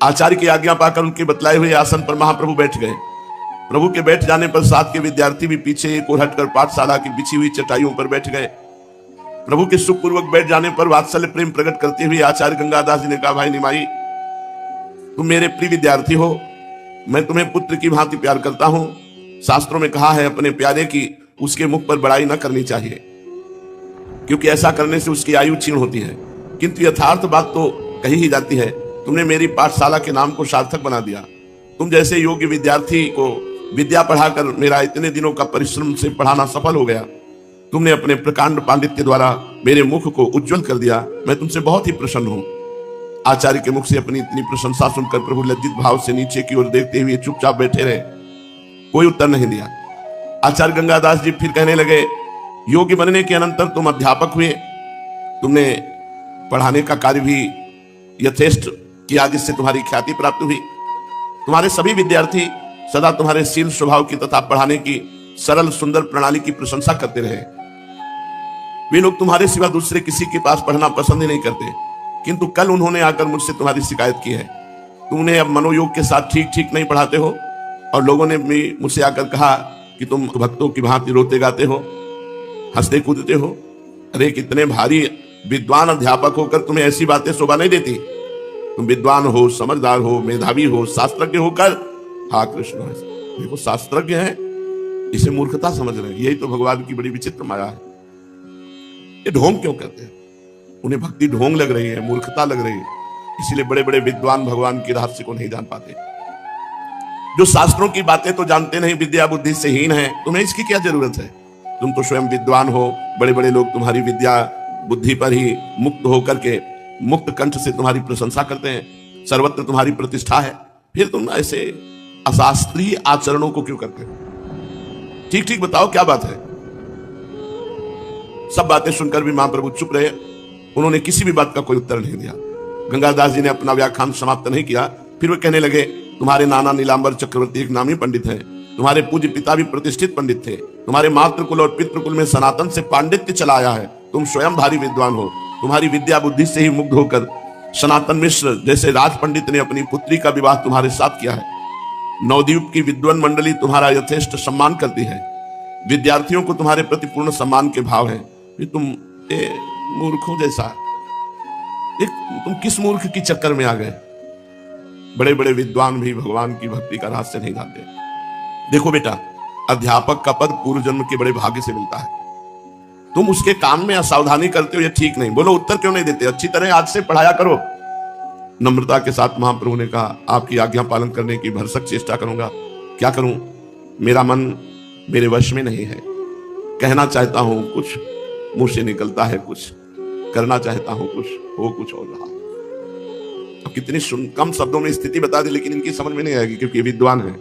आचार्य की आज्ञा पाकर उनके बतलाए हुए आसन पर महाप्रभु बैठ गए। प्रभु के बैठ जाने पर साथ के विद्यार्थी भी पीछे एक ओर हटकर पाठशाला की बिछी हुई चटाइयों पर बैठ गए। प्रभु के सुखपूर्वक बैठ जाने पर वात्सल्य प्रेम प्रकट करते हुए आचार्य गंगादास जी ने कहा, भाई निमाई, तुम मेरे प्रिय विद्यार्थी हो, मैं तुम्हें पुत्र की भांति प्यार करता हूं। शास्त्रों में कहा है अपने प्यारे की उसके मुख पर बड़ाई न करनी चाहिए, क्योंकि ऐसा करने से उसकी आयु क्षीण होती है। किंतु यथार्थ बात तो कही ही जाती है। तुमने मेरी पाठशाला के नाम को सार्थक बना दिया। तुम जैसे योग्य विद्यार्थी को विद्या पढ़ाकर मेरा इतने दिनों का परिश्रम से पढ़ाना सफल हो गया। तुमने अपने प्रकांड पांडित्य द्वारा मेरे मुख को उज्जवल कर दिया। मैं तुमसे बहुत ही प्रसन्न हूं। आचार्य के मुख से अपनी इतनी प्रशंसा सुनकर प्रभु लज्जित भाव से नीचे की ओर देखते हुए चुपचाप बैठे रहे, कोई उत्तर नहीं दिया। आचार्य गंगादास जी फिर कहने लगे, योग्य बनने के अनंतर तुम अध्यापक हुए, तुमने पढ़ाने का कार्य भी यथेष्ट किया, जिससे तुम्हारी ख्याति प्राप्त हुई। तुम्हारे सभी विद्यार्थी सदा तुम्हारे शील स्वभाव की तथा पढ़ाने की सरल सुंदर प्रणाली की प्रशंसा करते रहे। वे लोग तुम्हारे सिवा दूसरे किसी के पास पढ़ना पसंद ही नहीं करते, किंतु कल उन्होंने आकर मुझसे तुम्हारी शिकायत की है। तुम उन्हें अब मनोयोग के साथ ठीक ठीक नहीं पढ़ाते हो, और लोगों ने भी मुझसे आकर कहा कि तुम भक्तों की भांति रोते गाते हो, हंसते कूदते हो। अरे कितने भारी विद्वान अध्यापक होकर तुम्हें ऐसी बातें शोभा नहीं देती। तुम विद्वान हो, समझदार हो, मेधावी हो, शास्त्रज्ञ होकर, हाँ कृष्ण देखो शास्त्रज्ञ है, इसे मूर्खता समझ रहे हैं। यही तो भगवान की बड़ी विचित्र माया है। ये ढोंग क्यों करते हैं? उन्हें भक्ति ढोंग लग रही है, मूर्खता लग रही है, इसीलिए बड़े बड़े विद्वान भगवान की रहस्य को नहीं जान पाते। जो शास्त्रों की बातें तो जानते नहीं, विद्या बुद्धि से हीन है, तुम्हें इसकी क्या जरूरत है? तुम तो स्वयं विद्वान हो, बड़े बड़े लोग तुम्हारी विद्या बुद्धि पर ही मुक्त होकर के मुक्त कंठ से तुम्हारी प्रशंसा करते हैं, सर्वत्र तुम्हारी प्रतिष्ठा है। फिर तुम ऐसे अशास्त्रीय आचरणों को क्यों करते हो? ठीक ठीक बताओ क्या बात है? सब बातें सुनकर भी महाप्रभु चुप रहे। उन्होंने किसी भी बात का कोई उत्तर नहीं दिया। गंगादास जी ने अपना व्याख्यान समाप्त नहीं किया। फिर वे कहने लगे, तुम्हारे नाना नीलांबर चक्रवर्ती एक नामी पंडित हैं, तुम्हारे पूज्य पिता भी प्रतिष्ठित पंडित थे, तुम्हारे मातृकुल और पितृकुल में सनातन से पांडित्य चला आया है, तुम स्वयं भारी विद्वान हो, तुम्हारी विद्या बुद्धि से ही मुग्ध होकर सनातन मिश्र जैसे राज पंडित ने अपनी पुत्री का विवाह तुम्हारे साथ किया है। नवद्वीप की विद्वान मंडली तुम्हारा यथेष्ट सम्मान करती है, विद्यार्थियों को तुम्हारे प्रति पूर्ण सम्मान के भाव है। तुम मूर्खों जैसा, तुम किस मूर्ख की चक्कर में आ गए? बड़े बड़े विद्वान भी भगवान की भक्ति का रहस्य नहीं जानते। देखो बेटा, अध्यापक का पद पूर्व जन्म के बड़े भाग्य से मिलता है। तुम उसके काम में असावधानी करते हो, ये ठीक नहीं। बोलो उत्तर क्यों नहीं देते? अच्छी तरह आज से पढ़ाया करो। नम्रता के साथ महाप्रभु ने कहा, आपकी आज्ञा पालन करने की भरसक चेष्टा करूंगा। क्या करूं? मेरा मन मेरे वश में नहीं है। कहना चाहता हूं कुछ, मुंह से निकलता है कुछ, करना चाहता हूं कुछ, हो कुछ और रहा। अब कितनी कम शब्दों में स्थिति बता दी, लेकिन इनकी समझ में नहीं आएगी क्योंकि विद्वान है।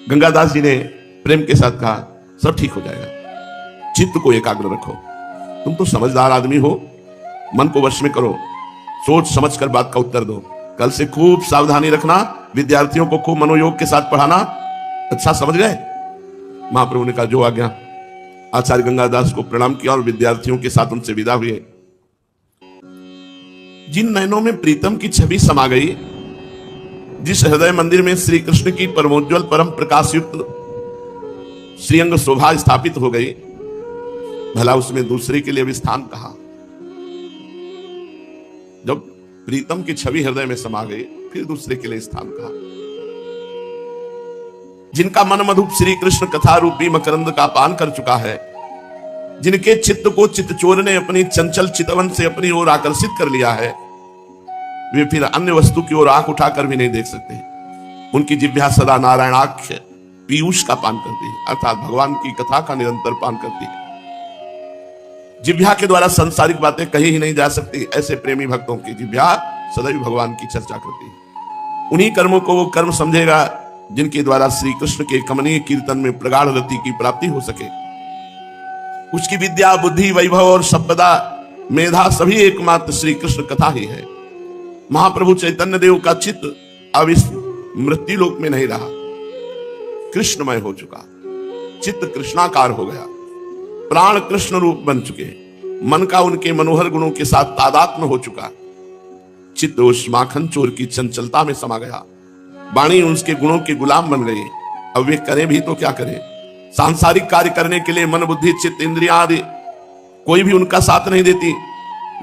गंगादास जी ने प्रेम के साथ कहा, सब ठीक हो जाएगा, चित्त को एकाग्र रखो। तुम तो समझदार आदमी हो, मन को वश में करो, सोच समझ कर बात का उत्तर दो। कल से खूब सावधानी रखना, विद्यार्थियों को खूब मनोयोग के साथ पढ़ाना। अच्छा समझ गए? महाप्रभु ने कहा, जो आज्ञा। आचार्य गंगादास को प्रणाम किया और विद्यार्थियों के साथ उनसे विदा हुए। जिन नयनों में प्रीतम की छवि समा गई, जिस हृदय मंदिर में श्री कृष्ण की परमोज्वल परम प्रकाश युक्त श्रीअंग शोभा स्थापित हो गई, भला उसमें दूसरे के लिए भी स्थान कहा? जब प्रीतम की छवि हृदय में समा गई, फिर दूसरे के लिए स्थान कहा? जिनका मन मधुप श्री कृष्ण कथा रूपी मकरंद का पान कर चुका है, जिनके चित्त को चित्तचोर ने अपनी चंचल चितवन से अपनी ओर आकर्षित कर लिया है, वे फिर अन्य वस्तु की ओर आंख उठाकर भी नहीं देख सकते। उनकी जिह्वा सदा नारायणाक्ष पीयूष का पान करती है, अर्थात भगवान की कथा का निरंतर पान करती है। जिह्वा के द्वारा संसारिक बातें कही ही नहीं जा सकती। ऐसे प्रेमी भक्तों की जिह्वा सदैव भगवान की चर्चा करती है। उन्हीं कर्मों को वो कर्म समझेगा जिनके द्वारा श्री कृष्ण के कमनीय कीर्तन में प्रगाढ़ रति की प्राप्ति हो सके। उसकी विद्या बुद्धि वैभव और संपदा मेधा सभी एकमात्र श्री कृष्ण कथा ही है। महाप्रभु चैतन्य देव का चित्त अब इस मृत्यु लोक में नहीं रहा, कृष्णमय हो चुका, चित्त कृष्णाकार हो गया, प्राण कृष्ण रूप बन चुके, मन का उनके मनोहर गुणों के साथ तादात्म्य हो चुका, चित्त उस माखन चोर की चंचलता में समा गया, वाणी उसके गुणों के गुलाम बन गई। अब वे करें भी तो क्या करें? सांसारिक कार्य करने के लिए मन बुद्धि चित्त इंद्रियां आदि कोई भी उनका साथ नहीं देती,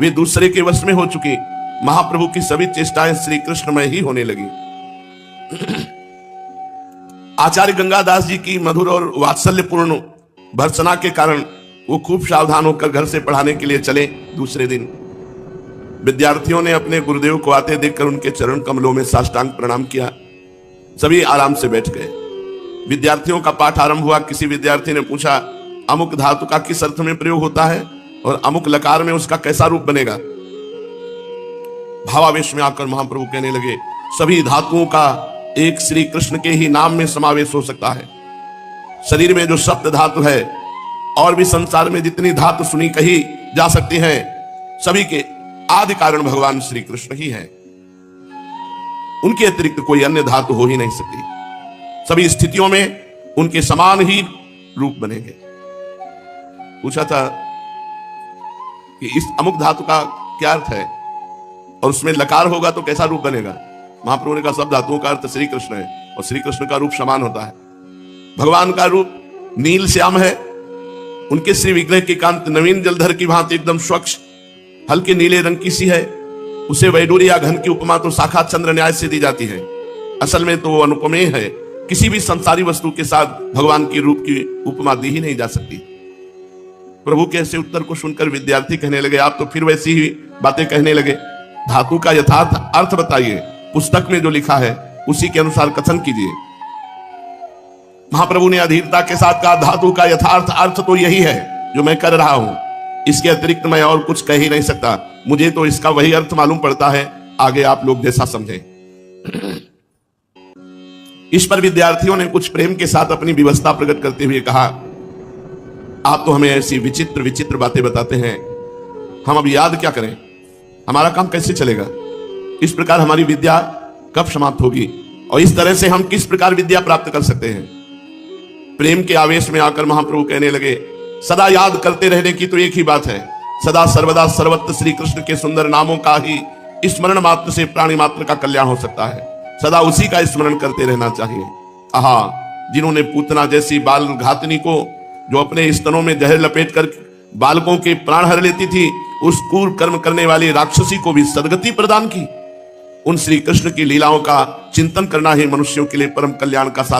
वे दूसरे के वश में हो चुकी। महाप्रभु की सभी चेष्टाएं श्री कृष्ण में ही होने लगी। आचार्य गंगादास जी की मधुर और वात्सल्यपूर्ण भर्त्सना के कारण वो खूब सावधान होकर घर से पढ़ाने के लिए चले। दूसरे दिन विद्यार्थियों ने अपने गुरुदेव को आते देखकर उनके चरण कमलों में साष्टांग प्रणाम किया। सभी आराम से बैठ गए। विद्यार्थियों का पाठ आरंभ हुआ। किसी विद्यार्थी ने पूछा, अमुक धातु का किस अर्थ में प्रयोग होता है और अमुक लकार में उसका कैसा रूप बनेगा? भावावेश में आकर महाप्रभु कहने लगे, सभी धातुओं का एक श्री कृष्ण के ही नाम में समावेश हो सकता है। शरीर में जो सप्त धातु है और भी संसार में जितनी धातु सुनी कही जा सकती हैं, सभी के आदि कारण भगवान श्री कृष्ण ही है। उनके अतिरिक्त कोई अन्य धातु हो ही नहीं सकती। सभी स्थितियों में उनके समान ही रूप बनेंगे। पूछा था कि इस अमुक धातु का क्या अर्थ है और उसमें लकार होगा तो कैसा रूप बनेगा? महाप्रभु ने कहा, सब धातुओं का अर्थ श्री कृष्ण है और श्री कृष्ण का रूप समान होता है। भगवान का रूप नील श्याम है। उनके श्री विग्रह की कांति नवीन जलधर की भांति एकदम स्वच्छ हल्के नीले रंग की सी है। उसे वैडूर्य या घन की उपमा तो साक्षात चंद्र न्याय से दी जाती है। असल में तो वो अनुपमेय है। किसी भी संसारी वस्तु के साथ भगवान की रूप की उपमा दी ही नहीं जा सकती। प्रभु के ऐसे उत्तर को सुनकर विद्यार्थी कहने लगे, आप तो फिर वैसी ही बातें कहने लगे। धातु का यथार्थ अर्थ बताइए, पुस्तक में जो लिखा है उसी के अनुसार कथन कीजिए। महाप्रभु ने अधीरता के साथ कहा, धातु का यथार्थ अर्थ तो यही है जो मैं कर रहा हूं। इसके अतिरिक्त मैं और कुछ कह ही नहीं सकता। मुझे तो इसका वही अर्थ मालूम पड़ता है, आगे आप लोग जैसा समझें। इस पर विद्यार्थियों ने कुछ प्रेम के साथ अपनी व्यवस्था प्रकट करते हुए कहा, आप तो हमें ऐसी विचित्र विचित्र बातें बताते हैं, हम अब याद क्या करें? हमारा काम कैसे चलेगा? इस प्रकार हमारी विद्या कब समाप्त होगी और इस तरह से हम किस प्रकार विद्या प्राप्त कर सकते हैं? प्रेम के आवेश में आकर महाप्रभु कहने लगे, सदा याद करते रहने की तो एक ही बात है, सदा सर्वदा सर्वत्र श्री कृष्ण के सुंदर नामों का ही स्मरण मात्र से प्राणी मात्र का कल्याण हो सकता है। सदा उसी का स्मरण करते रहना चाहिए। आहा, जिन्होंने पूतना जैसी बाल घातनी को, जो अपने स्तनों में जहर लपेटकर बालकों के प्राण हर लेती थी, उस क्रूर कर्म करने वाली राक्षसी को भी सदगति प्रदान की। उन श्री कृष्ण की लीलाओं का चिंतन करना ही मनुष्यों के लिए परम कल्याण का